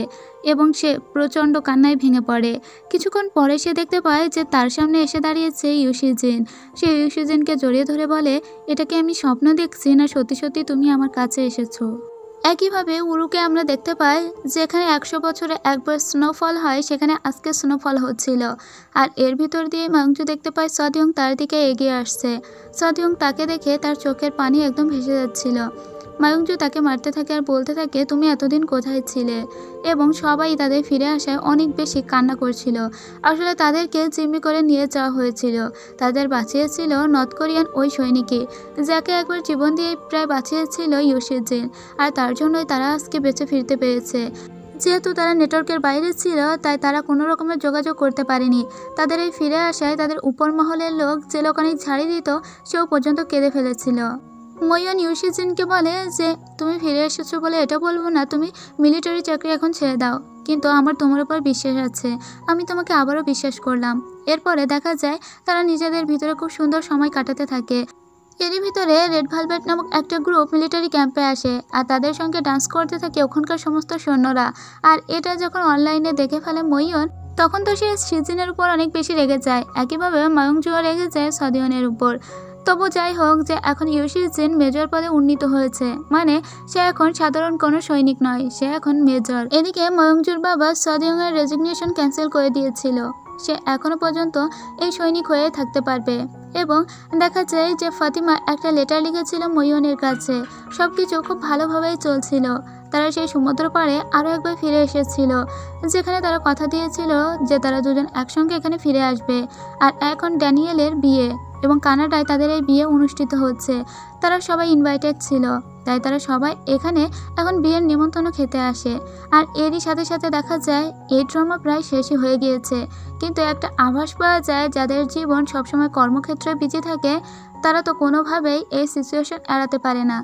এবং সে প্রচণ্ড কান্নায় ভেঙে পড়ে। কিছুক্ষণ পরে সে দেখতে পায় যে তার সামনে এসে দাঁড়িয়েছে ইউশি জিন। সে ইউশি জিনকে জড়িয়ে ধরে বলে, এটাকে আমি স্বপ্ন দেখছি না সত্যি সত্যি তুমি আমার কাছে এসেছো। একইভাবে উরুকে আমরা দেখতে পাই যেখানে 100 বছরে একবার স্নোফল হয় সেখানে আজকে স্নোফল হচ্ছিল। আর এর ভিতর দিয়ে মাংজু দেখতে পায় সদিয়ং তার দিকে এগিয়ে আসছে। সদিয়ং তাকে দেখে তার চোখের পানি একদম ভেসে যাচ্ছিল। মায়ুংজু তাকে মারতে থাকে আর বলতে থাকে তুমি এতদিন কোথায় ছিলে, এবং সবাই তাদের ফিরে আসায় অনেক বেশি কান্না করছিল। আসলে তাদেরকে জিম্মি করে নিয়ে যাওয়া হয়েছিল, তাদের বাঁচিয়েছিল নর্থ কোরিয়ান ওই সৈনিকই, যাকে একবার জীবন দিয়ে প্রায় বাঁচিয়েছিল ইউশিজিন। আর তার জন্যই তারা আজকে বেঁচে ফিরতে পেরেছে। যেহেতু তারা নেটওয়ার্কের বাইরে ছিল তাই তারা কোনো রকমের যোগাযোগ করতে পারেনি। তাদের এই ফিরে আসায় তাদের উপর মহলের লোক যে লোক অনেক ঝাড়ি দিত সেও পর্যন্ত কেঁদে ফেলেছিল। ময়ন ইউশিজিনকে বলে যে তুমি ফিরে এসেছো বলে এটা বলবো না, তুমি মিলিটারি চাকরি এখন ছেড়ে দাও, কিন্তু আমার তোমার উপর বিশ্বাস আছে, আমি তোমাকে আবারও বিশ্বাস করলাম। এরপরে দেখা যায় তারা নিজেদের ভিতরে খুব সুন্দর সময় কাটাতে থাকে। এরই ভিতরে রেড ভেলভেট নামক একটা গ্রুপ মিলিটারি ক্যাম্পে আসে আর তাদের সঙ্গে ডান্স করতে থাকে ওখানকার সমস্ত সৈন্যরা। আর এটা যখন অনলাইনে দেখে ফেলে ময়ন, তখন তো সে সিজিনের উপর অনেক বেশি রেগে যায়। একইভাবে মায়ুংজুও রেগে যায় সদিয়নের উপর। তবু যাই হোক যে এখন ইউশিজিন মেজর পদে উন্নীত হয়েছে, মানে সে এখন সাধারণ কোনো সৈনিক নয়, সে এখন মেজর। এদিকে ময়ংজুর বাবা সদিয়ংয়ের রেজিগনেশন ক্যান্সেল করে দিয়েছিল, সে এখনো পর্যন্ত এই সৈনিক হয়ে থাকতে পারবে। এবং দেখা যায় যে ফাতিমা একটা লেটার লিখেছিল ময়নের কাছে, সব কিছু খুব ভালোভাবেই চলছিল। তারা সেই সমুদ্র পাড়ে আরও একবার ফিরে এসেছিল, যেখানে তারা কথা দিয়েছিল যে তারা দুজন একসঙ্গে এখানে ফিরে আসবে। আর এখন ড্যানিয়েলের বিয়ে এবং কানাডায় তাদের এই বিয়ে অনুষ্ঠিত হচ্ছে। তারা সবাই ইনভাইটেড ছিল, তাই তারা সবাই এখানে এখন বিয়ের নিমন্ত্রণ খেতে আসে। আর এরই সাথে সাথে দেখা যায় এই ড্রামা প্রায় শেষই হয়ে গিয়েছে, কিন্তু একটা আভাস পাওয়া যায় যাদের জীবন সবসময় কর্মক্ষেত্রে বিজি থাকে তারা তো কোনোভাবেই এই সিচুয়েশন এড়াতে পারে না।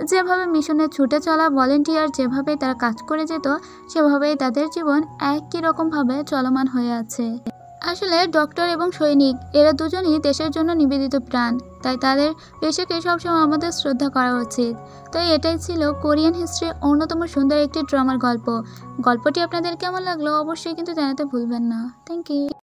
যেভাবে মিশনে ছুটে চলা ভলেন্টিয়ার যেভাবে তারা কাজ করে যেত সেভাবেই তাদের জীবন একই রকমভাবে চলমান হয়ে আছে। আসলে ডক্টর এবং সৈনিক এরা দুজনই দেশের জন্য নিবেদিত প্রাণ, তাই তাদের পেশাকে সবসময় আমাদের শ্রদ্ধা করা উচিত। তো এটাই ছিল কোরিয়ান হিস্ট্রির অন্যতম সুন্দর একটি ড্রামার গল্প। গল্পটি আপনাদের কেমন লাগলো অবশ্যই কিন্তু জানাতে ভুলবেন না। Thank you.